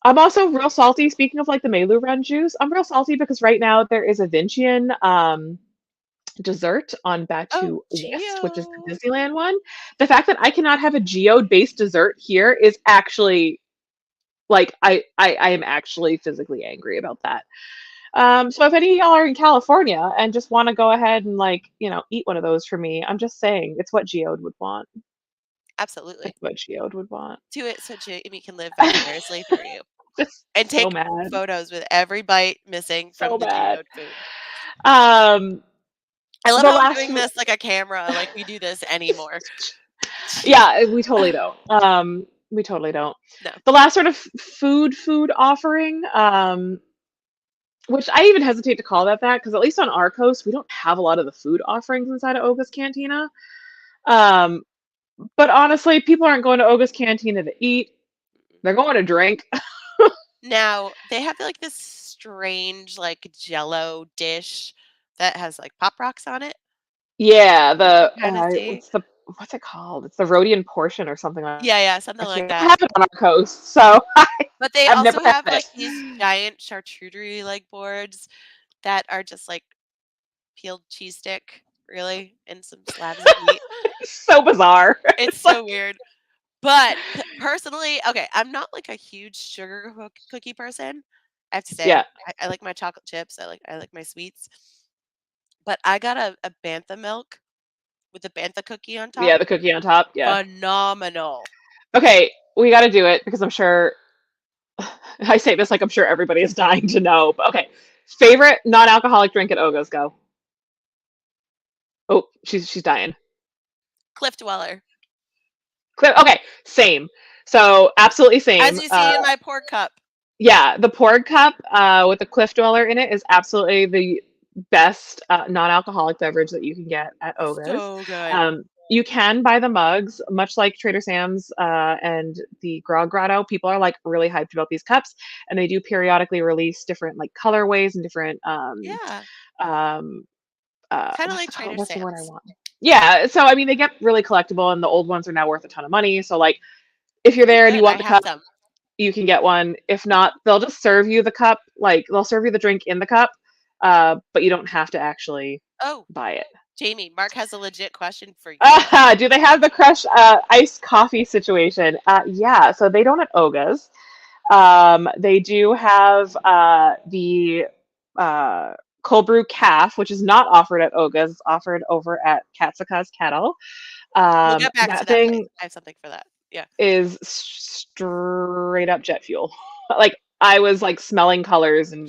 I'm also real salty. Speaking of like the Melu Run juice, I'm real salty because right now there is a Vincian dessert on Oh, Batuu West, which is the Geo. Disneyland one. The fact that I cannot have a geode-based dessert here is actually like I am actually physically angry about that. So if any of y'all are in California and just want to go ahead and like eat one of those for me, I'm just saying it's what geode would want. Absolutely. It's what geode would want. Do it so Jamie can live vicariously through you Just and so take mad, photos with every bite missing so from the mad. geode food. Um, I love the how I'm last doing this like a camera, like we do this anymore. Yeah, we totally don't. We totally don't. No. The last sort of food offering, which I even hesitate to call that because at least on our coast we don't have a lot of the food offerings inside of Oga's Cantina. Um, but honestly, people aren't going to Oga's Cantina to eat; they're going to drink. Now, they have like this strange like jello dish that has like pop rocks on it. Yeah, You kind of see. what's it called? It's the Rhodian portion or something like Yeah, yeah, something that. like We don't that. have it on our coast, so But they I've never also had have it. like these giant charcuterie like boards that are just like peeled cheese stick, really, and some slabs of meat. It's so bizarre. It's It's like so weird. But personally, okay, I'm not like a huge sugar cookie person. I have to say, yeah. I like my chocolate chips. I like my sweets. But I got a bantha milk with the bantha cookie on top. Yeah, the cookie on top. Yeah. Phenomenal. Okay, we got to do it because I'm sure I say this like I'm sure everybody is dying to know. But okay, favorite non-alcoholic drink at Oga's, go. Oh, she's dying. Cliff Dweller. Okay, same. So absolutely As same. you see in my pork cup. Yeah, the poured cup with the Cliff Dweller in it is absolutely the best non-alcoholic beverage that you can get at Oga's. So good. You can buy the mugs, much like Trader Sam's and the Grog Grotto. People are like really hyped about these cups, and they do periodically release different like colorways and different Yeah. um, Kind of like Trader what's the word I Sam's. want? Yeah, so I mean they get really collectible, and the old ones are now worth a ton of money. So like if you're Pretty there and you good. I want the have cup, some. you can get one. If not, they'll just serve you the cup. Like they'll serve you the drink in the cup, but you don't have to actually Oh, buy it. Jamie, Mark has a legit question for you. Do they have the Crush iced coffee situation? Yeah, so they don't at Oga's. They do have the cold brew calf, which is not offered at Oga's. It's offered over at Katsaka's Kettle. We'll get back to That that. thing I have something for that. Yeah. is straight up jet fuel. Like I was like smelling colors and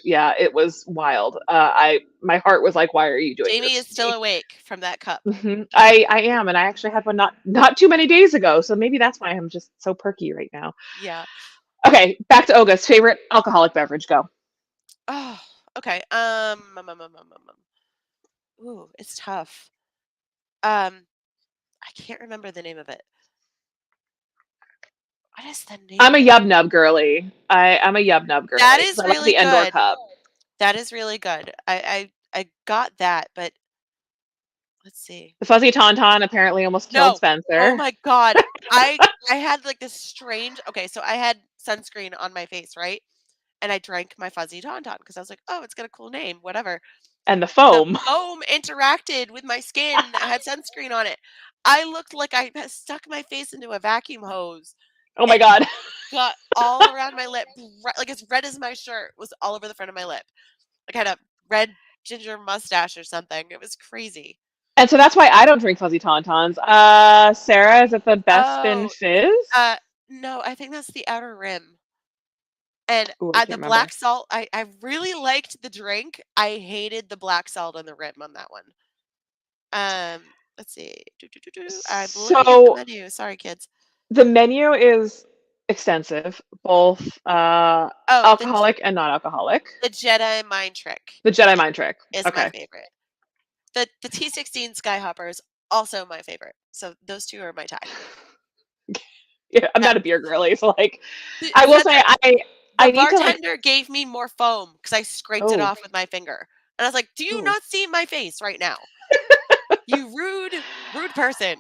yeah, it was wild. My heart was like, why are you doing Jamie this is to still me? awake from that cup. I am, and I actually had one not too many days ago, so maybe that's why I'm just so perky right now. Yeah. Okay, back to Oga's favorite alcoholic beverage. Go. Oh, okay. Ooh, it's tough. I can't remember the name of it. What is the name I'm a of it? Yub Nub girly. I'm a Yub Nub That girly. is So I like really the Endor good. cup. That is really good. I got that, but let's see. The Fuzzy Tauntaun apparently almost killed No. Oh Spencer. my God. I I had like this strange. Okay, so I had sunscreen on my face, right? And I drank my fuzzy tauntaun because I was like, oh, it's got a cool name, whatever. And the The foam. foam interacted with my skin that had sunscreen on it. I looked like I had stuck my face into a vacuum hose Oh my and god. got all around my lip, like as red as my shirt was all over the front of my lip. Like I had a red ginger mustache or something. It was crazy. And so that's why I don't drink Fuzzy Tauntauns. Sarah, is it the Best Spin Oh, Fizz? no, I think that's the outer rim. And Ooh, I can't the remember. black salt, I really liked the drink. I hated the black salt on the rim on that one. Let's see. I'm looking at the So menu. Sorry, kids. the menu is extensive, both Oh, alcoholic and non-alcoholic. the Jedi Mind Trick The Jedi Mind Trick. is my Okay. favorite. The T16 Skyhopper is also my favorite. So those two are my tie. Yeah, I'm Yeah. not a beer girly, so like The, I will say Spencer, the I need to like bartender gave me more foam because I scraped it oh. off with my finger. And I was like, do you Ooh. not see my face right now? You rude person.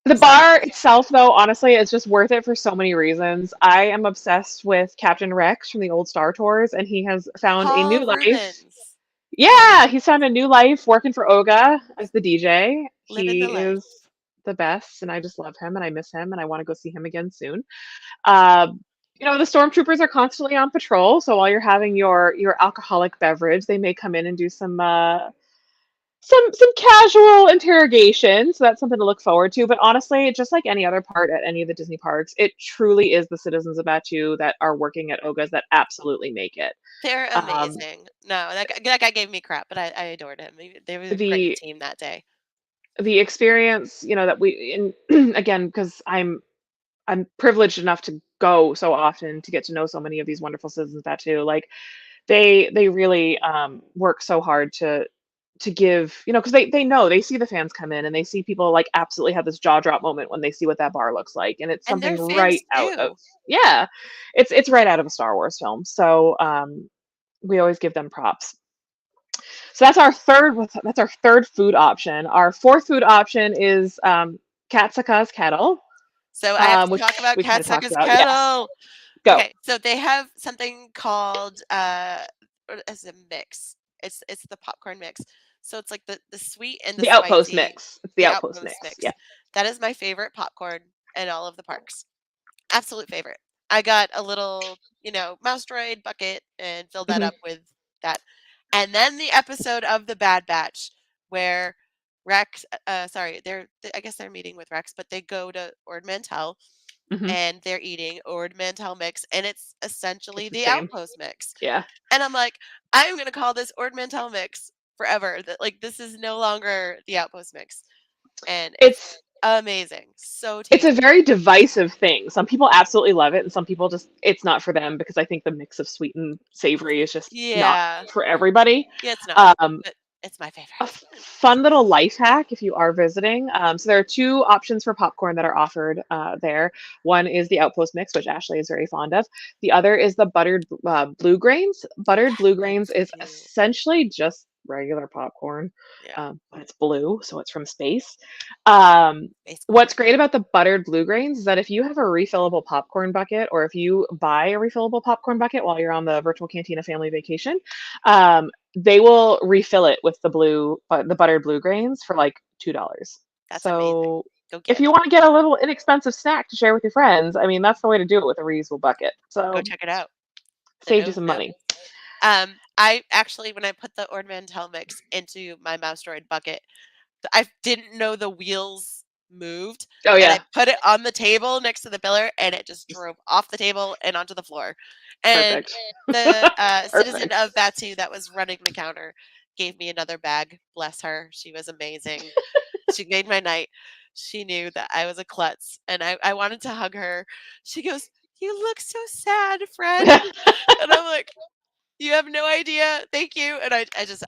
The Sorry. bar itself, though, honestly, is just worth it for so many reasons. I am obsessed with Captain Rex from the old Star Tours, and he has found a new Paul life. Rubens. Yeah, he's found a new life working for Oga as the DJ. Living the He life. is the best, and I just love him, and I miss him, and I want to go see him again soon. Um, the stormtroopers are constantly on patrol, so while you're having your alcoholic beverage, they may come in and do some casual interrogation, so that's something to look forward to. But honestly, just like any other part at any of the Disney parks, it truly is the citizens of Batuu that are working at Oga's that absolutely make it. They're Um, amazing. No, that guy gave me crap, but I adored him. They were a great the team that day. the experience, that we in again because I'm privileged enough to go so often to get to know so many of these wonderful citizens of Batuu. Like they really work so hard to give, because they know, they see the fans come in and they see people like absolutely have this jaw drop moment when they see what that bar looks like, and it's And something they're fans right out of, too. yeah, it's right out of a Star Wars film. So we always give them props. So that's our third food option. Our fourth food option is Katsaka's Kettle, So I have to which talk about we kind of talked Katsaka's about. Yes, Kettle. go. Okay, so they have something called what is a mix. It's the popcorn mix. So it's like the sweet and the The Outpost spicy, mix. It's the the Outpost outpost mix. mix. Yeah. That is my favorite popcorn in all of the parks. Absolute favorite. I got a little, mouse droid bucket and filled that Hmm. up with that. And then the episode of The Bad Batch where Rex, I guess they're meeting with Rex, but they go to Ord Mantell Mhm. and they're eating Ord Mantell mix, and it's essentially It's the the same. Outpost mix. Yeah. And I'm like, I'm gonna call this Ord Mantell mix forever. That like this is no longer the Outpost mix, and it's It's amazing, so it's a tasty. very divisive thing. Some people absolutely love it, and some people just it's not for them because I think the mix of sweet and savory is just not Yeah, for everybody. yeah, it's not, Um, but it's my a favorite. fun little life hack if you are visiting. So there are two options for popcorn that are offered there. One is the Outpost mix, which Ashley is very fond of. The other is the buttered blue grains. Buttered That blue grains looks is cute. essentially just regular popcorn, Yeah, but it's blue, so it's from space. Um, space what's corn. great about the buttered blue grains is that if you have a refillable popcorn bucket, or if you buy a refillable popcorn bucket while you're on the virtual Cantina family vacation, they will refill it with the buttered blue grains for like $2. That's amazing. So Go if get you it. want to get a little inexpensive snack to share with your friends, I mean that's the way to do it with a reusable bucket. Go So check it out. The saves you no some no. money. I actually when I put the Ord Mantell mix into my mouse droid bucket, I didn't know the wheels moved, Oh and I yeah, put it on the table next to the pillar, and it just drove off the table and onto the floor. And perfect. the citizen Perfect. of Batuu that was running the counter gave me another bag. Bless her, she was amazing. She made my night. She knew that I was a klutz, and I wanted to hug her. She goes, "You look so sad, friend," and I'm like, "You have no idea. Thank you." And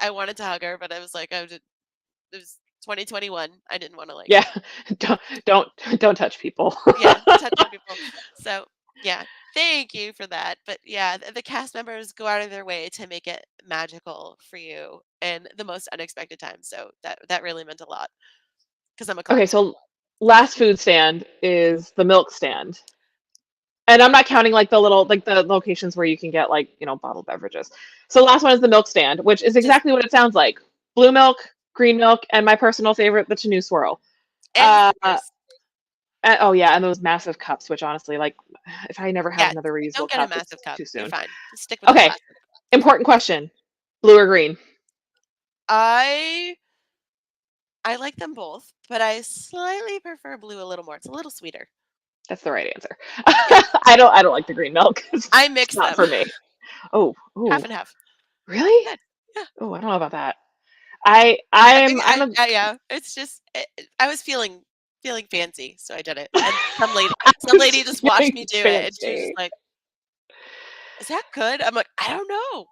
I wanted to hug her, but I was like, it was 2021. I didn't want to like, Yeah, don't don't don't touch people. yeah, touch on people. So yeah, thank you for that. But yeah, the cast members go out of their way to make it magical for you and the most unexpected times. So that really meant a lot because I'm a Okay, klutz. so last food stand is the milk stand. And I'm not counting like the little like the locations where you can get like, bottled beverages. So the last one is the milk stand, which is Just exactly what it sounds like. Blue milk, green milk, and my personal favorite, the Canoe Swirl. and the Uh, stickers. oh yeah, and those massive cups, which honestly, like, if I never have Yeah, another reusable don't get a cup, it's massive cup. too You're soon. fine. Just stick with the Okay, plastic. important question: blue or green? I I like them both, but I slightly prefer blue a little more. It's a little sweeter. That's the right answer. Yeah, I don't like the green milk. I It's mix not them. for me. Oh, Half oh, and half. It's really? good. Yeah. Oh, I don't know about that. I I'm I'm a Yeah, it's just I was feeling fancy, so I did it. And I some was lady just watched feeling me do it, and she was just fancy. like, "Is that good?" I'm like, "I don't know.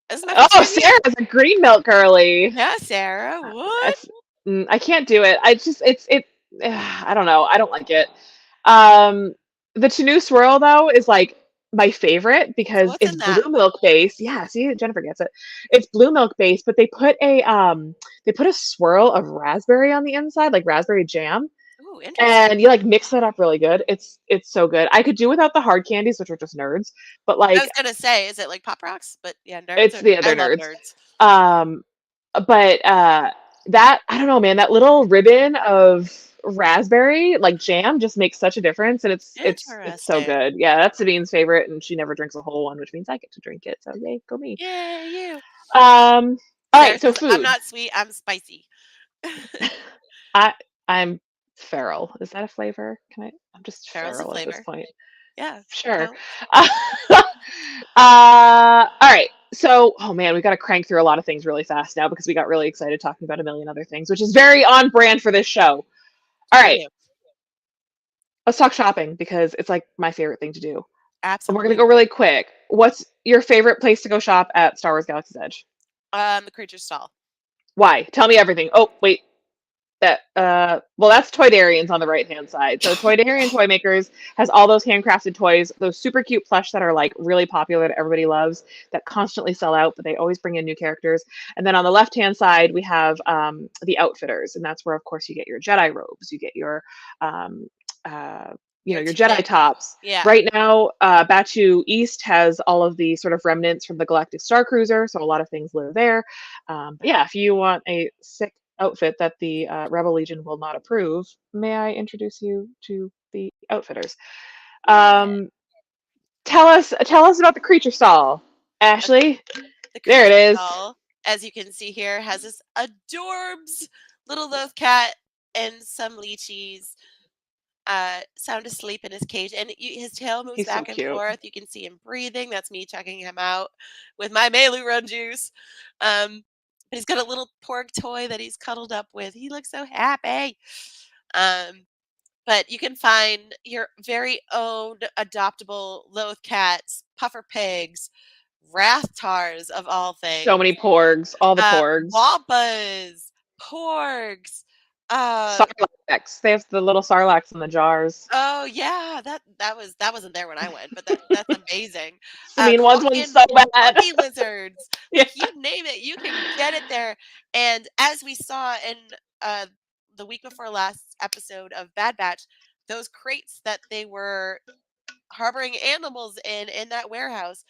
This is my first Oh, time here." Sarah's a green milk girly. Yeah, Sarah, what? That's I can't do it. I just I don't know. I don't like it. Um, the Canoe Swirl though is like my favorite So because what's it's in that? blue milk based. Yeah, see, Jennifer gets it. It's blue milk based, but they put a swirl of raspberry on the inside, like raspberry jam, Ooh, interesting. and you like mix that up really good. It's so good. I could do without the hard candies, which are just nerds, but I like was gonna say, is it like Pop Rocks? But yeah, nerds it's are the other I love nerds. nerds. Um, but that I don't know, man. That little ribbon of raspberry like jam just makes such a difference, and it's so Interesting. good. Yeah, that's Sabine's favorite, and she never drinks a whole one, which means I get to drink it. So yay, go me. Yay, you. Um, all Sarah right, so says, "I'm food. not sweet, I'm spicy." I I'm feral. Is that a flavor? I'm just Farrell's a feral at this flavor. point. Yeah, Sure. counts. All right. So, oh man, we've got to crank through a lot of things really fast now because we got really excited talking about a million other things, which is very on brand for this show. All True. right, let's talk shopping because it's like my favorite thing to do. And we're gonna Absolutely. go really quick. What's your favorite place to go shop at Star Wars Galaxy's Edge? The creature stall. Why? Tell me everything. Oh, wait. Well, that's Toydarian's on the right hand side. So Toydarian Toy Makers has all those handcrafted toys, those super cute plush that are like really popular that everybody loves, that constantly sell out, but they always bring in new characters. And then on the left hand side, we have the Outfitters, and that's where, of course, you get your Jedi robes, you get um, uh, Your your Jedi tunics. tops. Yeah. Right now, Batuu East has all of the sort of remnants from the Galactic Star Cruiser, so a lot of things live there. But yeah, if you want a sick outfit that the Rebel Legion will not approve, may I introduce you to the Outfitters? Yeah. Um, tell us about the creature stall, Okay. Ashley. The There it creature is. doll, as you can see here, has this adorbs little loaf cat and some lychees sound asleep in his cage, and his tail moves He's so back and cute. forth. You can see him breathing. That's me checking him out with my Melu Run juice. But he's got a little porg toy that he's cuddled up with. He looks so happy. Um, but you can find your very own adoptable loth cats, puffer pigs, rathtars of all So things, many porgs, all the porgs. wampas, porgs. Uh, Sarlaccs. They have the little sarlaccs in the jars. oh yeah, that wasn't there when I went, but that's amazing. Sabine wants one Hawaiian so bad. puppy lizards, Yeah. like you name it, you can get it there. And as we saw in uh, the week before last episode of Bad Batch, those crates that they were harboring animals in that warehouse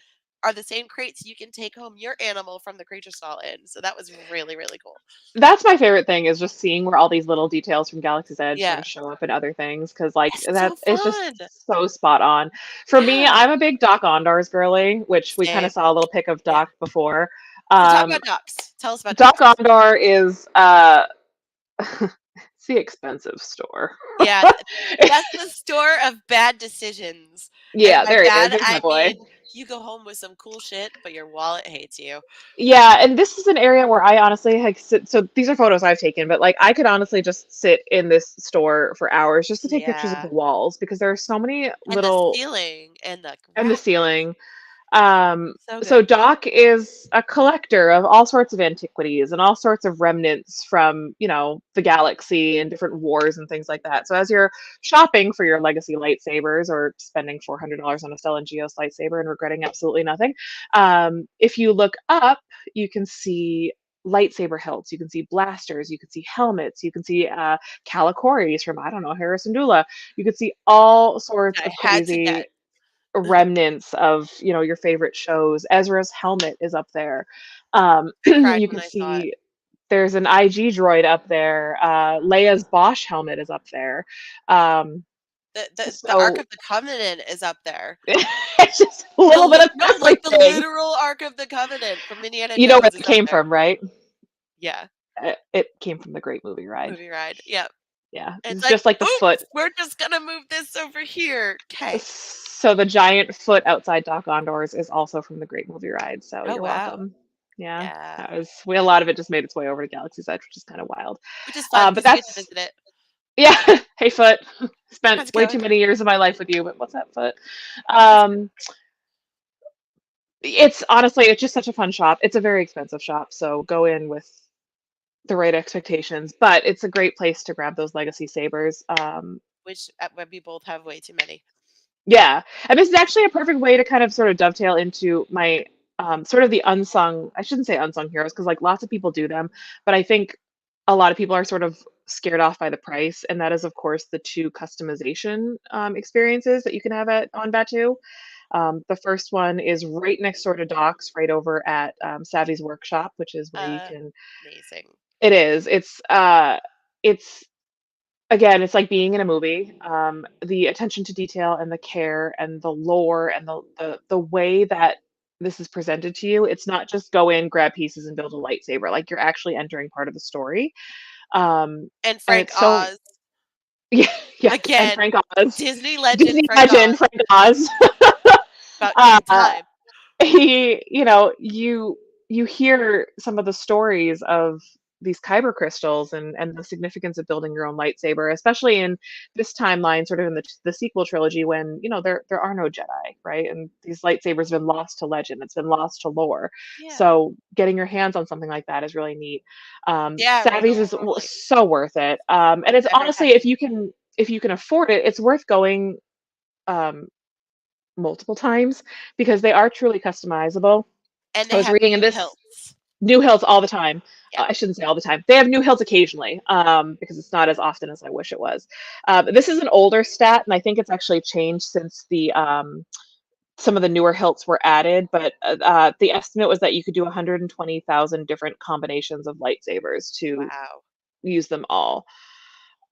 are the same crates you can take home your animal from the creature stall in. So that was really, really cool. That's my favorite thing is just seeing where all these little details from Galaxy's Edge sort Yeah. of show up in other things because like It's that so it's fun. just so spot on. For me, Yeah. I'm a big Doc Ondars girly, which we kind Same. of saw a little pic of Yeah. Doc before. So talk Um, about docs. Tell us about Doc docs. Ondar is it's the expensive store. Yeah, that's the store of bad decisions. And Yeah, by there he is. bad, There's my I boy. mean you go home with some cool shit, but your wallet hates you. Yeah, and this is an area where I honestly like sit. So these are photos I've taken, but like I could honestly just sit in this store for hours just to take pictures of the Yeah. walls because there are so many And the little ceiling and the and the rack. ceiling. So So good. Doc is a collector of all sorts of antiquities and all sorts of remnants from, the galaxy and different wars and things like that. So as you're shopping for your legacy lightsabers or spending $400 on a Stellan Geos lightsaber and regretting absolutely nothing, if you look up, you can see lightsaber hilts, you can see blasters, you can see helmets, you can see calicories from, I don't know, Harrison Dula. You can see all sorts I of had to crazy get. remnants of your favorite shows. Ezra's helmet is up there. I cried You when can I saw it. see there's an IG droid up there. Leia's Bosch helmet is up there. Um, The Ark so of the Covenant is up there. it's just a The little bit of no, like the everything. literal Ark of the Covenant from Indiana You know where Jones it is up came there. from, right? Yeah, It came from the Great Movie Ride. movie ride. Yep. Yeah, It's it's like, just like the foot. oops, we're just gonna move this over here. Okay. So the giant foot outside Doc Ondor's is also from the Great Movie Ride. So Oh you're wow. welcome. Yeah, Yeah. a lot of it just made its way over to Galaxy's Edge, which is kind of wild. Which is fun But because you get to that's visit it. yeah. Hey, foot. Spent How's it way too going? many years of my life with you, but what's that, foot? That's good. Um, it's honestly, it's just such a fun shop. It's a very expensive shop, so go in with the right expectations. But it's a great place to grab those legacy sabers. Which we both have way too many. Yeah, and this is actually a perfect way to kind of sort of dovetail into my sort of the unsung. I shouldn't say unsung heroes because like lots of people do them, but I think a lot of people are sort of scared off by the price, and that is of course the two customization experiences that you can have at on Batuu. The first one is right next door to Doc's, right over at Savvy's Workshop, which is where you can. Amazing. It is. It's again, it's like being in a movie. The attention to detail and the care and the lore and the way that this is presented to you. It's not just go in, grab pieces, and build a lightsaber. Like you're actually entering part of the story. And And Frank it's so Oz yeah, yes, and again. Frank Oz, Disney legend Disney Frank legend Oz. Frank Oz. About damn uh, time. you hear some of the stories of these kyber crystals and the significance of building your own lightsaber, especially in this timeline, sort of in the sequel trilogy, when there are no Jedi, right? And these lightsabers have been lost to legend, it's been lost to lore. Yeah. So getting your hands on something like that is really neat. Yeah. No. Savvy's is Totally. so worth it, and it's Never honestly, had it. if you can afford it, it's worth going um, multiple times because they are truly customizable. And I they was have reading in new this hilts. new hills all the time. Yeah. I shouldn't say all the time. They have new hills occasionally because it's not as often as I wish it was. This is an older stat, and I think it's actually changed since the some of the newer hilts were added. But the estimate was that you could do 120,000 different combinations of lightsabers to Wow. use them all.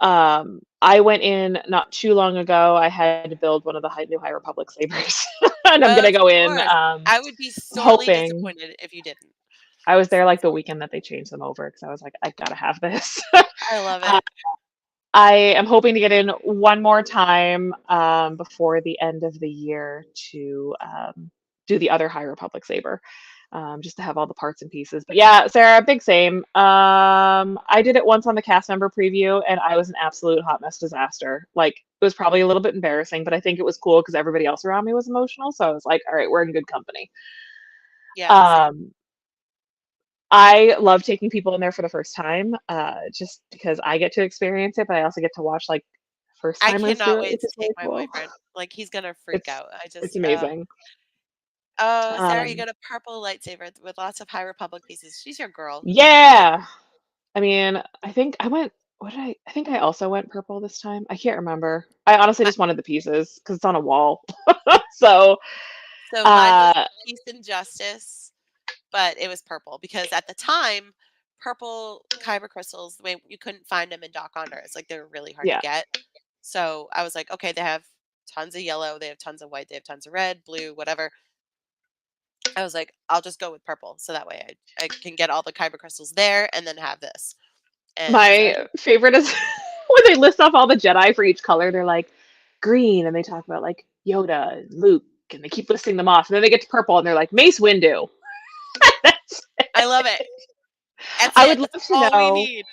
I went in not too long ago. I had to build one of the New High Republic sabers. and I'm gonna Of go in course. I would be sorely hoping. disappointed if you didn't. I was there like the weekend that they changed them over because I was like, I gotta have this. I love uh, it. I am hoping to get in one more time before the end of the year to do the other High Republic saber, just to have all the parts and pieces. But yeah, Sarah, big same. I did it once on the cast member preview, and I was an absolute hot mess disaster. Like, it was probably a little bit embarrassing, but I think it was cool because everybody else around me was emotional. So I was like, all right, we're in good company. Yeah, same. Um, I love taking people in there for the first time, just because I get to experience it, but I also get to watch like first I timers do cannot it, wait which to is take really my cool. boyfriend. Like, he's gonna freak It's out. I it's just, amazing. oh, Sarah, you Um, got a purple lightsaber with lots of High Republic pieces. She's your girl. yeah. I mean, I think I went. What did I? I think I also went purple this time. I can't remember. I honestly I, just wanted the pieces because it's on a wall. So, so mine was uh, Peace and Justice, but it was purple because at the time, purple kyber crystals, you couldn't find them in Doc Honors. Like, they were really hard to yeah. get. So I was like, okay, they have tons of yellow, they have tons of white, they have tons of red, blue, whatever. I was like, I'll just go with purple, so that way I can get all the kyber crystals there and then have this. And My favorite is when they list off all the Jedi for each color. They're like green, and they talk about like Yoda, and Luke, and they keep listing them off. And then they get to purple, and they're like Mace Windu. I love it. That's I it. would love That's to all we know. need.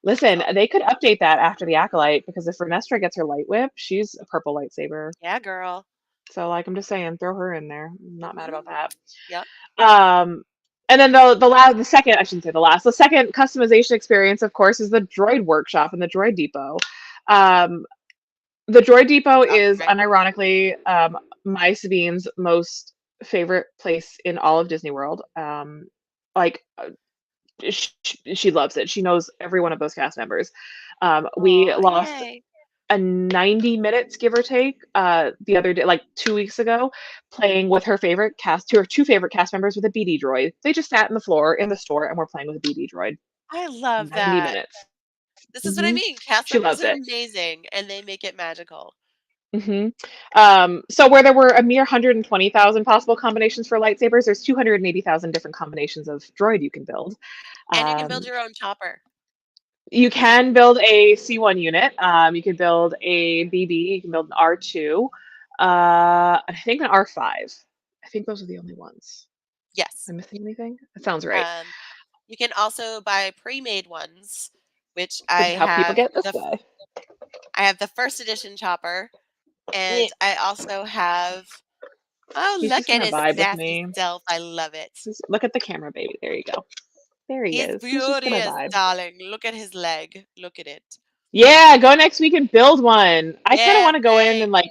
That's Listen, all. they could update that after the Acolyte because if Renestra gets her light whip, she's a purple lightsaber. Yeah, girl. So like I'm just saying, throw her in there. I'm not mad about Mhm. that. Yep. Um, and then the second, I shouldn't say the second customization experience, of course, is the Droid Workshop and the Droid Depot. Um, the Droid Depot Sounds is great. unironically my Sabine's most favorite place in all of Disney World. Like she loves it. She knows every one of those cast members. We Oh, lost yay. a 90 minutes, give or take, the other day, like 2 weeks ago, playing with her two favorite cast members with a BD droid. They just sat in the floor in the store and were playing with a BD droid. I love 90 that. minutes. This is what I hmm mean. Cast She members loves are it. amazing and they make it magical. hmm So where there were a mere 120,000 possible combinations for lightsabers, there's 280,000 different combinations of droid you can build. And you can build Um, your own chopper. you can build a C1 unit. You can build a BB. You can build an R2. I think an R5. I think those are the only ones. Yes. Am I missing anything? That sounds right. Um, you can also buy pre-made ones, which Which is how people get this guy. I have the first edition chopper, Yeah. and I also have. Oh, He's look just at gonna his vibe with sassy me. self. I love it. Just look at the camera, baby. There you go. There he He's is. He's just gonna furious, vibe. darling. Look at his leg. Look at it. Yeah, go next week and build one. I kind of Yeah, want to go in and same. like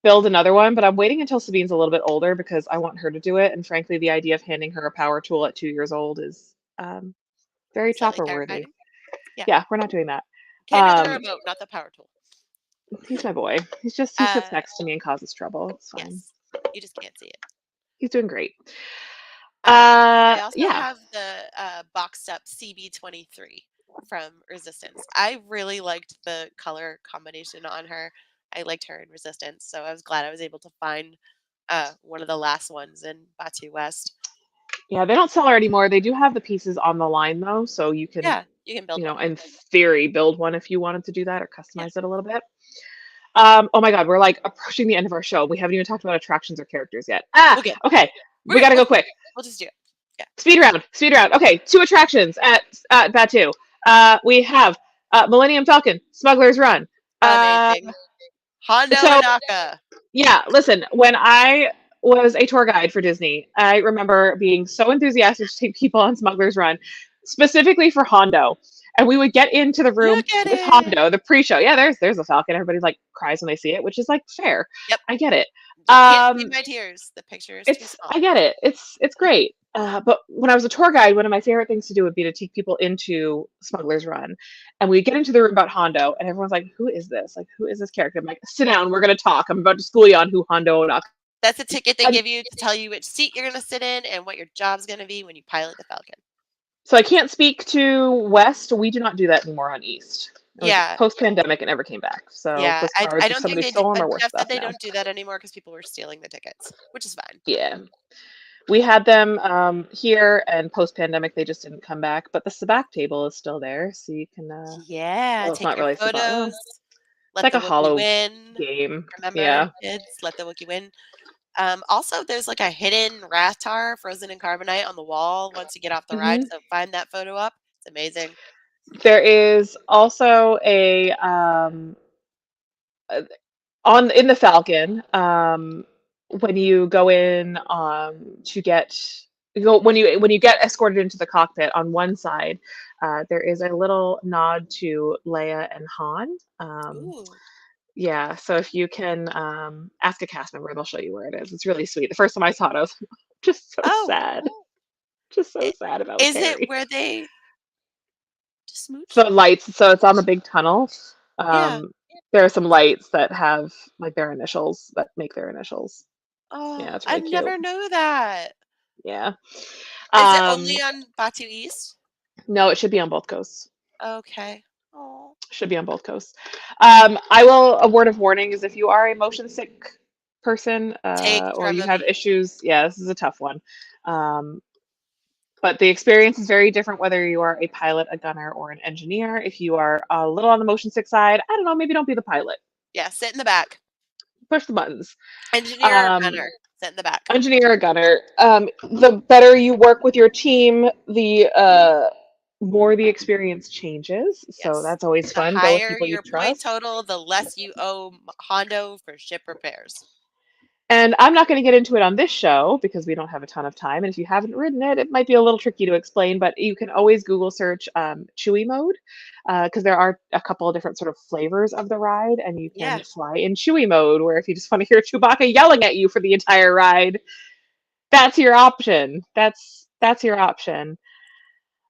build another one, but I'm waiting until Sabine's a little bit older because I want her to do it. And frankly, the idea of handing her a power tool at 2 years old is very Slightly chopper worthy. terrifying. Yeah. Yeah, we're not doing that. Hand her the remote, not the power tool. He's my boy. He sits Uh, next to me and causes trouble. It's fine. yes. You just can't see it. He's doing great. I also Yeah. have the boxed up CB23 from Resistance. I really liked the color combination on her. I liked her in Resistance, so I was glad I was able to find one of the last ones in Batuu West. Yeah, they don't sell her anymore. They do have the pieces on the line though, so you can, Yeah, you can build one. in theory, build one if you wanted to do that or Yeah. customize it a little bit. Oh my God, we're like approaching the end of our show. We haven't even talked about attractions or characters yet. We'll get. Okay. We gotta go quick. We'll just do it. Yeah. Speed round. Okay, 2 attractions at Batuu. We have Millennium Falcon, Smuggler's Run. Amazing. Hondo So and Aka. yeah, listen, when I was a tour guide for Disney, I remember being so enthusiastic to take people on Smuggler's Run, specifically for Hondo. And we would get into the room Look at with it. Hondo, the pre-show. Yeah, there's a Falcon. Everybody like cries when they see it, which is like fair. Yep. I get it. You can't see my tears. The picture is too small. I get it. It's great. But when I was a tour guide, one of my favorite things to do would be to take people into Smuggler's Run, and we get into the room about Hondo, and everyone's like, "Who is this? Like, who is this character?" I'm like, "Sit down. We're gonna talk. I'm about to school you on who Hondo Onak." That's a ticket they give you to tell you which seat you're going to sit in and what your job's going to be when you pilot the Falcon. So I can't speak to West. We do not do that anymore on East. It was Yeah. post-pandemic, it never came back. So Yeah. those I cards, if don't think somebody they do. stole them, are worth Jeff said stuff they now. don't do that anymore because people were stealing the tickets, which is fine. Yeah. We had them here, and post-pandemic, they just didn't come back. But the sabacc table is still there, so you can. Yeah. Well, it's Take not your really sabacc. Well, photos. it's Let like the a Wookiee hollow win. game. Remember, Yeah. kids, let the Wookiee win. Also, there's like a hidden Rathar frozen in carbonite on the wall once you get off the ride. hmm So find that photo up. It's amazing. There is also on in the Falcon, when you go in to get go when you get escorted into the cockpit on one side, there is a little nod to Leia and Han. Ooh. Yeah, so if you can ask a cast member, they'll show you where it is. It's really sweet. The first time I saw it, I was just so Oh, sad, just so i- sad about is it Carrie. where they smooch? So lights, so it's on the big tunnel. Yeah. Um, there are some lights that have like their initials that make their initials. Yeah, Oh, it's I really cute. never knew that. Yeah. Is it Um, only on Batuu East? no, it should be on both coasts. Okay. Oh, Should be on both coasts. I will. A word of warning is if you are a motion sick person take or you have Dramamine. issues, yeah, this is a tough one. Um, but the experience is very different whether you are a pilot, a gunner, or an engineer. If you are a little on the motion sick side, I don't know, maybe don't be the pilot. Yeah, sit in the back. Push the buttons. Engineer or Um, gunner, sit in the back. engineer or gunner. The better you work with your team, the more the experience changes. So Yes. that's always The fun. Go with higher people you your point trust. total, the less you owe Hondo for ship repairs. And I'm not going to get into it on this show because we don't have a ton of time. And if you haven't ridden it, it might be a little tricky to explain, but you can always Google search Chewy mode because there are a couple of different sort of flavors of the ride. And you Yeah. can fly in Chewy mode, where if you just want to hear Chewbacca yelling at you for the entire ride, that's your option. That's your option.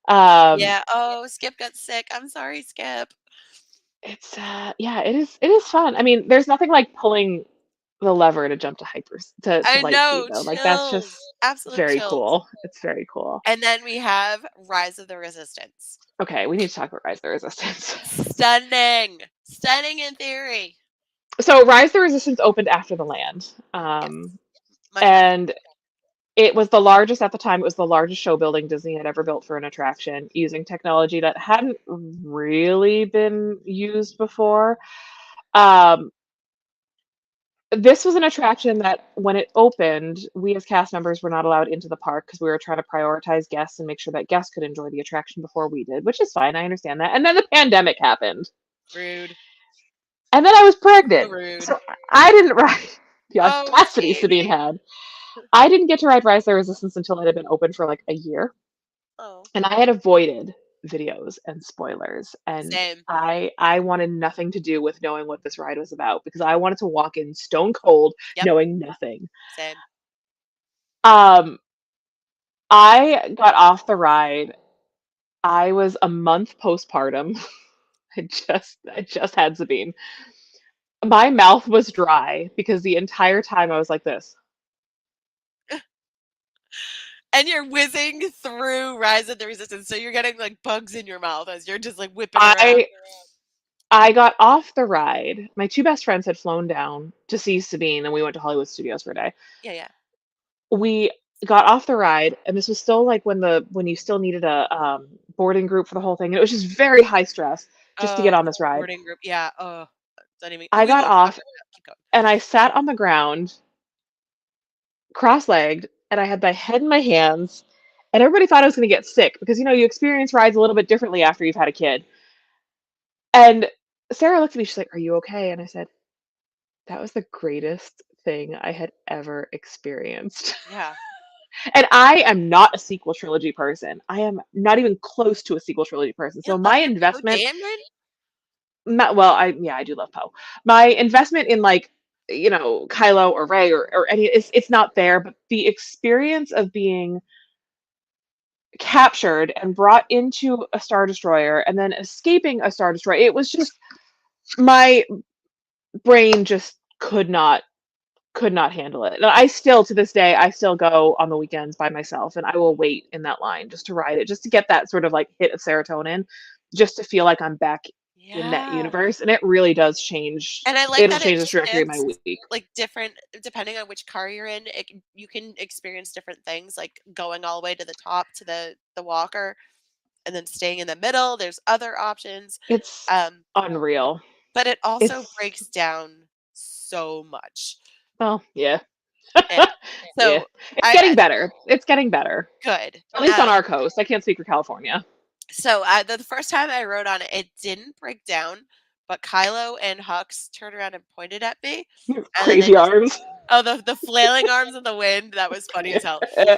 Um, Yeah. Oh, Skip got sick. I'm sorry, Skip. it's yeah, it is fun. I mean, there's nothing like pulling the lever to jump to to I light speed know. though. Like that's Chills. just Absolute very chills. cool. It's very cool. And then we have Rise of the Resistance. Okay, we need to talk about Rise of the Resistance. Stunning. Stunning in theory. So Rise of the Resistance opened after the land. Yes. Much better. And it was the largest at the time. It was the largest show building Disney had ever built for an attraction using technology that hadn't really been used before. Um, this was an attraction that when it opened, we as cast members were not allowed into the park because we were trying to prioritize guests and make sure that guests could enjoy the attraction before we did, which is fine. I understand that. And then the pandemic happened. Rude. And then I was So pregnant. rude. So I didn't ride the Oh, audacity Sabine Jamie. had. I didn't get to ride Rise of the Resistance until it had been open for like a year. Oh, And I had avoided videos and spoilers. And same. I wanted nothing to do with knowing what this ride was about because I wanted to walk in stone cold, Yep. knowing nothing. Same. Um, I got off the ride. I was a month postpartum. I just had Sabine. My mouth was dry because the entire time I was like this. And you're whizzing through Rise of the Resistance, so you're getting like bugs in your mouth as you're just like whipping around. I got off the ride. My two best friends had flown down to see Sabine, and we went to Hollywood Studios for a day. Yeah, yeah. We got off the ride, and this was still like when you still needed a boarding group for the whole thing, and it was just very high stress just to get Oh, on the this ride. boarding group. Yeah. Oh, don't even. I We got won't talk off, about that. Keep going. and I sat on the ground, cross-legged, and I had my head in my hands, and everybody thought I was going to get sick because you experience rides a little bit differently after you've had a kid. And Sarah looked at me. She's like, "Are you okay?" And I said, "That was the greatest thing I had ever experienced." Yeah. And I am not a sequel trilogy person. I am not even close to a sequel trilogy person. You So love my your Poe investment, Dameron? well, I do love Poe. My investment in like, Kylo or Rey or any, it's not there. But the experience of being captured and brought into a Star Destroyer and then escaping a Star Destroyer, it was just my brain just could not handle it. And I still, to this day, I still go on the weekends by myself and I will wait in that line just to ride it, just to get that sort of like hit of serotonin, just to feel like I'm back in that Yeah. universe, and it really does change. And I like It'll that it change the trajectory of my shifts, week. like, different depending on which car you're in, you can experience different things, like going all the way to the top to the walker and then staying in the middle. There's other options. It's Um, unreal. but it also It's breaks down so much. well, yeah. Yeah. Yeah. So It's getting I better. It's getting better. good. At least on our coast. I can't speak for California. So the first time I rode on it, it didn't break down, but Kylo and Hux turned around and pointed at me, and then they Crazy just arms. the flailing arms in the wind, that was funny as hell. Yeah.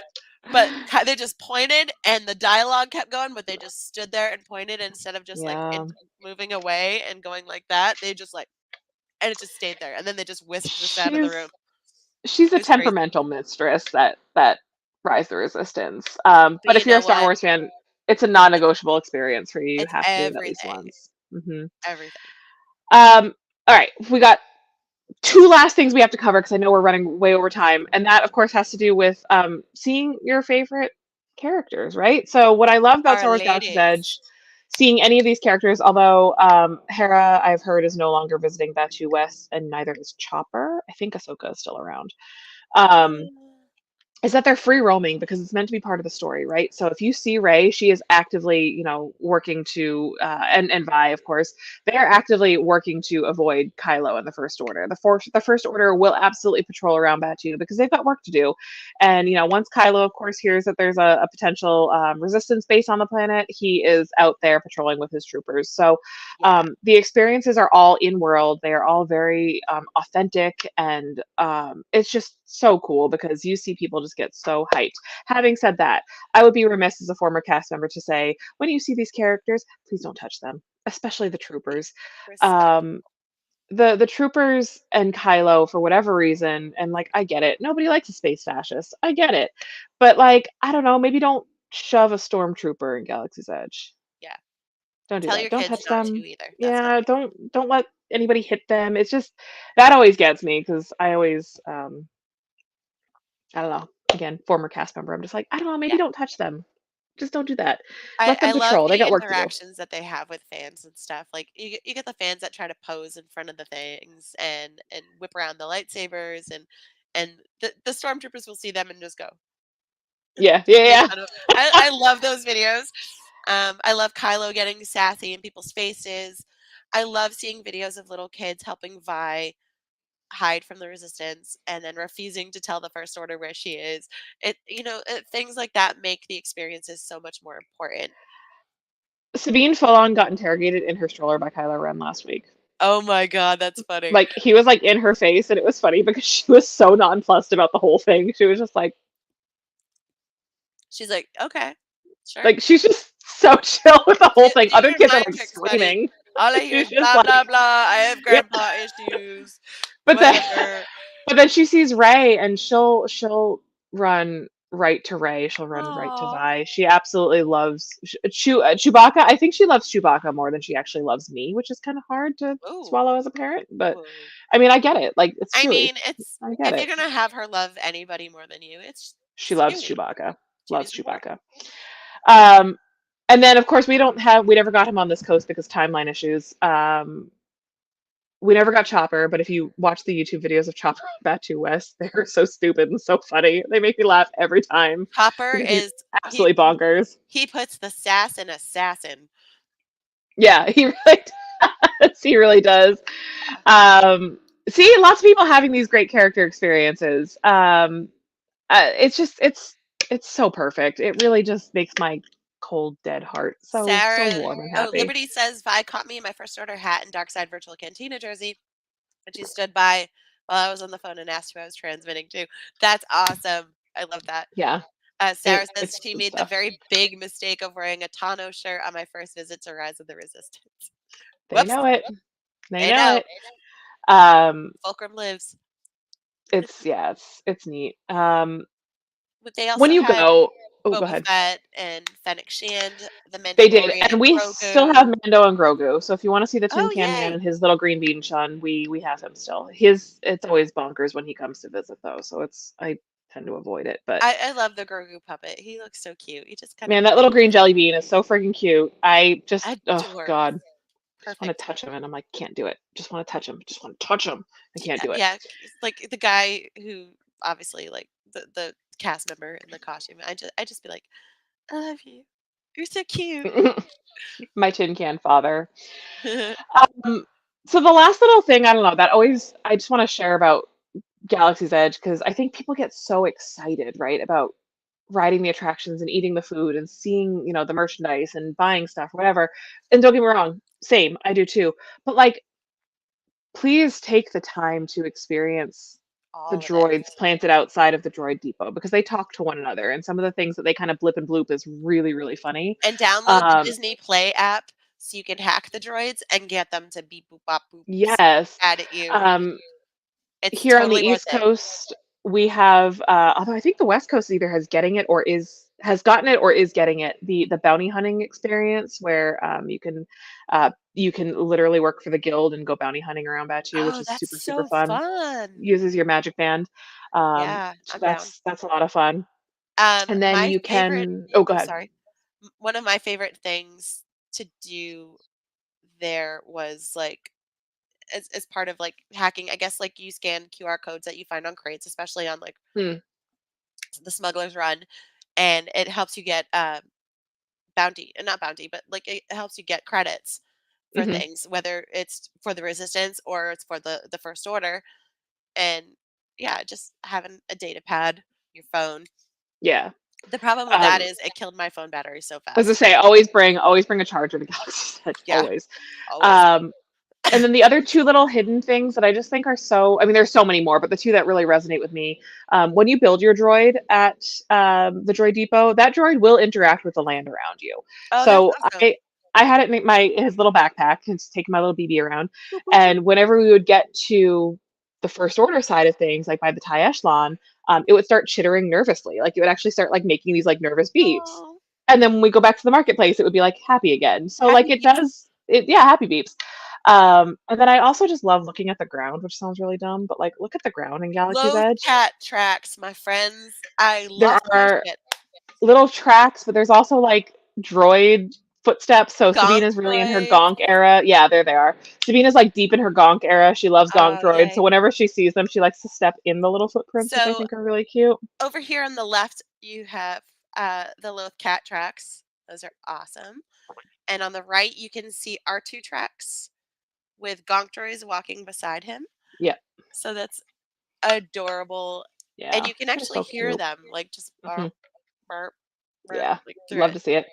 But they just pointed, and the dialogue kept going, but they just stood there and pointed instead of just like Yeah. moving away and going like that. They just like, and it just stayed there, and then they just whisked us out of the room. She's It a was crazy. temperamental mistress that Rise the Resistance. But But you if you're know a Star what? Wars fan, it's a It's non-negotiable experience for you. You it's have to do it at least everything, once. Hmm. everything. All right, we got two last things we have to cover because I know we're running way over time, and that, of course, has to do with seeing your favorite characters, right? So, what I love about Our Star Wars Galaxy's ladies. Edge, seeing any of these characters, although Hera, I've heard, is no longer visiting Batuu West, and neither is Chopper. I think Ahsoka is still around. Um, is that they're free roaming because it's meant to be part of the story, right? So if you see Rey, she is actively, working to, and Vi, of course, they are actively working to avoid Kylo and the First Order. The First Order will absolutely patrol around Batuu because they've got work to do. And once Kylo, of course, hears that there's a potential resistance base on the planet, he is out there patrolling with his troopers. So Yeah. the experiences are all in world. They are all very authentic, and it's just so cool because you see people just get so hyped. Having said that, I would be remiss as a former cast member to say, when you see these characters, please don't touch them, especially the troopers. Respect. Um, the troopers and Kylo, for whatever reason, and like, I get it. Nobody likes a space fascist. I get it. But like, I don't know, maybe don't shove a stormtrooper in Galaxy's Edge. Yeah. Don't do Tell that. your Don't kids touch not to them. either. That's not Yeah, don't let anybody hit them. It's just that always gets me because I always I don't know. Again, former cast member. I'm just like, I don't know, maybe yeah. don't touch them. Just don't do that. I Let them I love patrol. They the got work to do. interactions that they have with fans and stuff. Like you get the fans that try to pose in front of the things and whip around the lightsabers and the stormtroopers will see them and just go Yeah, just make yeah, fun of. I love those videos. I love Kylo getting sassy in people's faces. I love seeing videos of little kids helping Vi hide from the resistance and then refusing to tell the first order where she is. Things like that make the experiences so much more important. yeah. Sabine full on got interrogated in her stroller by Kylo Ren last week. Oh my god, that's funny. Like he was like in her face, and it was funny because she was so nonplussed about the whole thing. She was just She's like, "Okay, sure. like she's just so chill with the whole thing. Do Other your kids are mind like tricks, buddy. screaming. All I hear She's is just blah like, blah blah. I have yeah. grandpa issues. But then, Whatever." but then she sees Ray, and she'll run right to Ray. She'll run right to Oh, Vi. She absolutely loves Chewbacca. I think she loves Chewbacca more than she actually loves me, which is kind of hard to ooh, swallow as a parent. But ooh. I mean, I get it. Like, it's I Chewie. mean, it's I get if it. you're gonna have her love anybody more than you, it's She loves Chewie. Chewbacca. Loves Chewie's important. Chewbacca. Um, and then of course we never got him on this coast because timeline issues. We never got Chopper, but if you watch the YouTube videos of Chopper and Batuu West, they are so stupid and so funny. They make me laugh every time Hopper because he's is he absolutely bonkers. he puts the sass in assassin. Yeah, he really does. He really does. See, lots of people having these great character experiences. It's so perfect. It really just makes my cold dead heart so Sarah warm and oh, happy. Liberty says Vi caught me in my first order hat and Dark Side Virtual Cantina jersey, and she stood by while I was on the phone and asked who I was transmitting to. That's awesome. I love that. Yeah, Sarah says it's she good made the stuff. very big mistake of wearing a Tano shirt on my first visit to Rise of the Resistance. They Whoops, know it. They they know know. it. Um, Fulcrum lives. it's neat. But they When also you had go, oh, go Boba ahead. Fett and Fennec Shand, the They did, Mandalorian, and and we still have Grogu. Mando and Grogu. So if you want to see the Tin Oh, Can Man yay! and his little green bean Chun, we have him still. It's always bonkers when he comes to visit though, so I tend to avoid it. But I love the Grogu puppet. He looks so cute. He just kind of man, that little green jelly bean is so freaking cute. I just, oh adorable. God, just want to Perfect. touch him, and I'm like, can't do it. Just want to touch him. Just want to touch him. I can't do it. Yeah, it's like the guy who obviously like the cast member in the costume. I just be like, I love you. You're so cute. My tin can father. Um, so the last little thing, I don't know, that always I just want to share about Galaxy's Edge because I think people get so excited, right, about riding the attractions and eating the food and seeing, the merchandise and buying stuff, whatever. And don't get me wrong, same, I do too. But like, please take the time to experience the All of it. droids planted outside of the droid depot because they talk to one another and some of the things that they kind of blip and bloop is really, really funny. And download the Um, Disney Play app so you can hack the droids and get them to beep boop bop boop yes. mad at you. Um, It's Here on the totally worth East it. Coast, we have, although I think the West Coast either has getting it or has gotten it or is getting it, the bounty hunting experience where you can literally work for the guild and go bounty hunting around Batuu, which Oh, is that's super, super so fun. fun. Uses your magic band. Yeah, So I'm down. that's a lot of fun. And then My you favorite can, oh, go oh, ahead. sorry. One of my favorite things to do there was, like, as part of, like, hacking, I guess, like, you scan QR codes that you find on crates, especially on, like, Hmm. the Smuggler's Run, and it helps you get, bounty not bounty, but, like, it helps you get credits for Hmm. things, whether it's for the Resistance or it's for the First Order, and, yeah, just having a data pad, your phone. Yeah. The problem with that Um, is it killed my phone battery so as I fast. say, always bring a charger to Galaxy's Edge, Yeah, always. always. Um, And then the other two little hidden things that I just think are so, I mean, there's so many more, but the two that really resonate with me, when you build your droid at the droid depot, that droid will interact with the land around you. Oh, that's So awesome. I had it in his little backpack and just taking my little BB around, Boop, boop, boop. and whenever we would get to the first order side of things, like by the tie echelon, it would start chittering nervously, like it would actually start like making these like nervous beeps. Oh, And then when we go back to the marketplace, it would be like happy again. So like happy it beeps. does it, yeah, happy beeps. And then I also just love looking at the ground, which sounds really dumb, but like look at the ground in Galaxy's Low Edge. cat tracks, my friends. I There love their are shit. little tracks, but there's also like droid footsteps. So Gonk Sabina's really in her droids. gonk era. Yeah, there they are. Sabina's like deep in her gonk era. She loves gonk Oh, droids. So yay. whenever she sees them, she likes to step in the little footprints, which I So think are really cute. over here on the left, you have the little cat tracks. Those are awesome. And on the right, you can see R2 tracks with gonk droids walking beside him. Yeah, So that's adorable. And yeah, you can they're actually so hear cute. them like just Hmm. burp, burp, burp, Yeah, like through love it. to see it.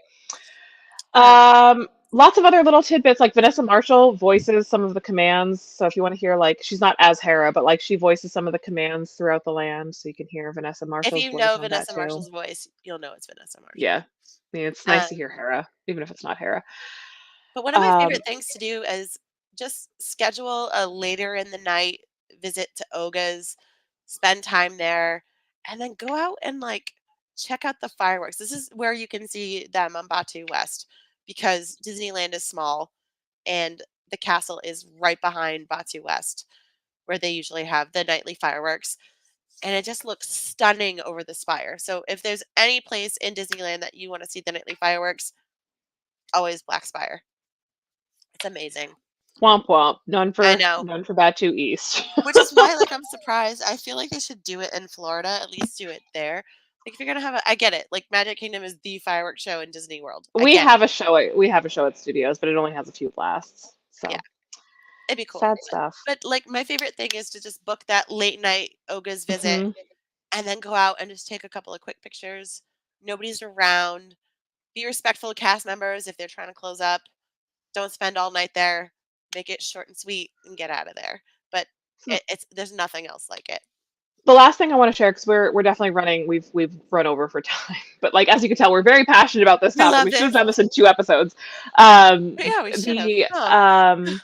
Um, Lots of other little tidbits, like Vanessa Marshall voices some of the commands. So if you want to hear, like, she's not as Hera, but like she voices some of the commands throughout the land, so you can hear Vanessa if Marshall's you voice know on that Vanessa too. Marshall's voice, you'll know it's Vanessa Marshall. Yeah, I mean, it's nice to Um, hear Hera, even if it's not Hera. but one of my Um, favorite things to do is just schedule a later in the night visit to Oga's, spend time there, and then go out and like check out the fireworks. This is where you can see them on Batu West because Disneyland is small and the castle is right behind Batu West, where they usually have the nightly fireworks. And it just looks stunning over the spire. So if there's any place in Disneyland that you want to see the nightly fireworks, always Black Spire. It's amazing. Womp womp. I know. None for Batu East. Which is why, like, I'm surprised. I feel like they should do it in Florida, at least do it there. Like, if you're gonna have a, I get it. Like, Magic Kingdom is the fireworks show in Disney World. I we get it. have a show. We have a show at Studios, but it only has a few blasts. Yeah, So it'd be cool. sad stuff. But like, my favorite thing is to just book that late night Oga's visit Hmm. and then go out and just take a couple of quick pictures. Nobody's around. Be respectful of cast members if they're trying to close up. Don't spend all night there. Make it short and sweet and get out of there. But it's there's nothing else like it. The last thing I want to share, because we're definitely running, we've run over for time, but like as you can tell, we're very passionate about this We topic. love We should have this. done this in 2 episodes. But yeah, we should have. The Oh,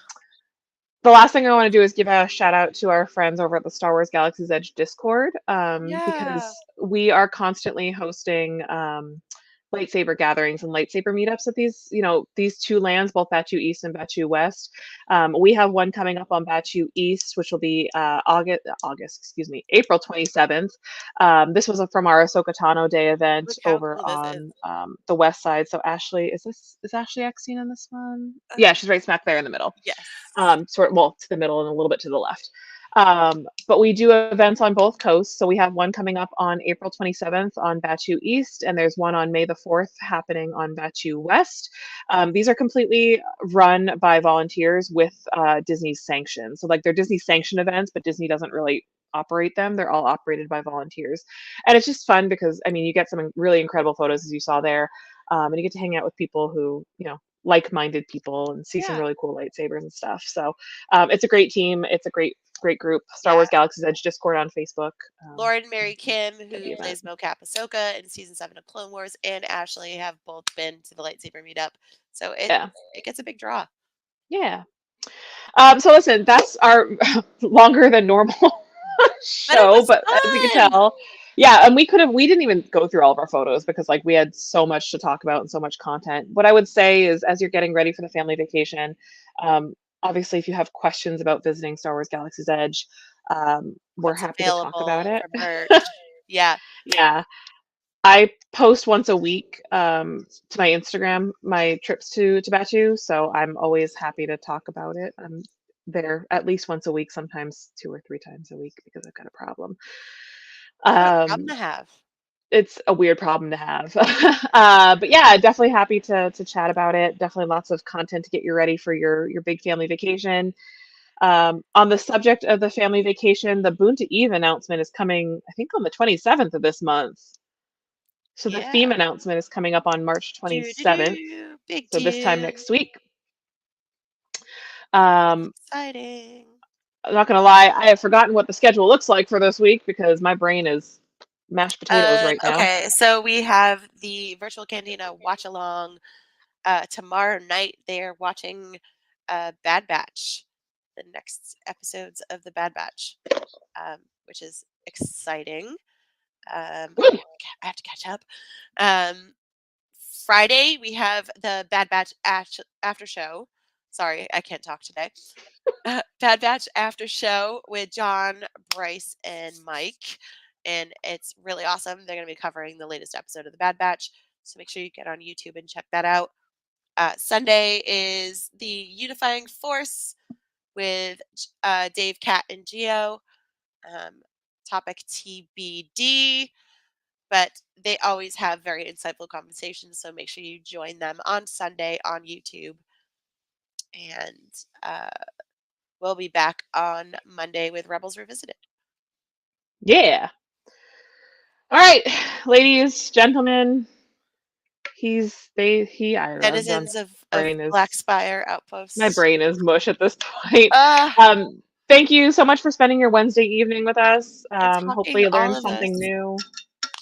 the last thing I want to do is give a shout out to our friends over at the Star Wars Galaxy's Edge Discord, yeah. because we are constantly hosting lightsaber gatherings and lightsaber meetups at these two lands, both Batuu East and Batuu West. We have one coming up on Batuu East, which will be April 27th. This was from our Ahsoka Tano Day event Look how over cool this is. on the west side. So Ashley, is Ashley Eckstein in this one? Yeah, she's right smack there in the middle. Yes. To the middle and a little bit to the left. But we do events on both coasts. So we have one coming up on April 27th on Batuu East, and there's one on May the 4th happening on Batuu West. These are completely run by volunteers with Disney's sanction. So like they're Disney sanctioned events, but Disney doesn't really operate them. They're all operated by volunteers. And it's just fun because, I mean, you get some really incredible photos as you saw there. And you get to hang out with people who, like-minded people and see some Yeah. really cool lightsabers and stuff. So it's a great team. It's a great group. Star Yeah. Wars Galaxy's Edge Discord on Facebook. Lauren Mary Kim, who the event. plays Mocap Ahsoka in season 7 of Clone Wars, and Ashley have both been to the lightsaber meetup. So it gets a big draw. Yeah. So listen, that's our longer than normal show, but as you can tell, yeah, and we didn't even go through all of our photos because like we had so much to talk about and so much content. What I would say is, as you're getting ready for the family vacation, obviously if you have questions about visiting Star Wars Galaxy's Edge, we're happy to talk about it. For merch. Yeah. Yeah. I post once a week to my Instagram my trips to Batuu, so I'm always happy to talk about it. I'm there at least once a week, sometimes 2 or 3 times a week because I've got a problem. What a problem to have. It's a weird problem to have. But yeah, definitely happy to chat about it. Definitely lots of content to get you ready for your big family vacation. On the subject of the family vacation, the Boon to Eve announcement is coming, I think, on the 27th of this month. So the theme announcement is coming up on March 27th. Big so deal. this time next week. Exciting. I'm not gonna lie, I have forgotten what the schedule looks like for this week because my brain is mashed potatoes right now. Okay, so we have the Virtual Cantina watch along tomorrow night. They're watching Bad Batch, the next episodes of the Bad Batch, which is exciting. I have to catch up. Friday, we have the Bad Batch after show. Sorry, I can't talk today. Bad Batch after show with John, Bryce, and Mike. And it's really awesome. They're going to be covering the latest episode of the Bad Batch. So make sure you get on YouTube and check that out. Sunday is the Unifying Force with Dave, Kat, and Geo. Topic TBD. But they always have very insightful conversations. So make sure you join them on Sunday on YouTube. And we'll be back on Monday with Rebels Revisited. Yeah. All right, ladies, gentlemen. Denizens of Black Spire Outpost. My brain is mush at this point. Thank you so much for spending your Wednesday evening with us. Hopefully you learned something new.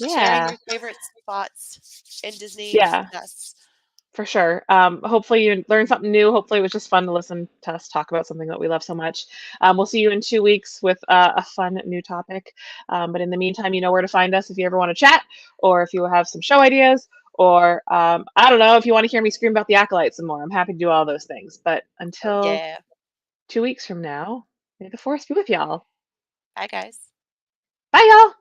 Sharing your favorite spots in Disney. Yeah. For sure. Hopefully you learned something new. Hopefully it was just fun to listen to us talk about something that we love so much. We'll see you in 2 weeks with a fun new topic. But in the meantime, you know where to find us if you ever want to chat, or if you have some show ideas, or I don't know, if you want to hear me scream about the Acolytes some more. I'm happy to do all those things. But until 2 weeks from now, may the Force be with y'all. Bye, guys. Bye, y'all.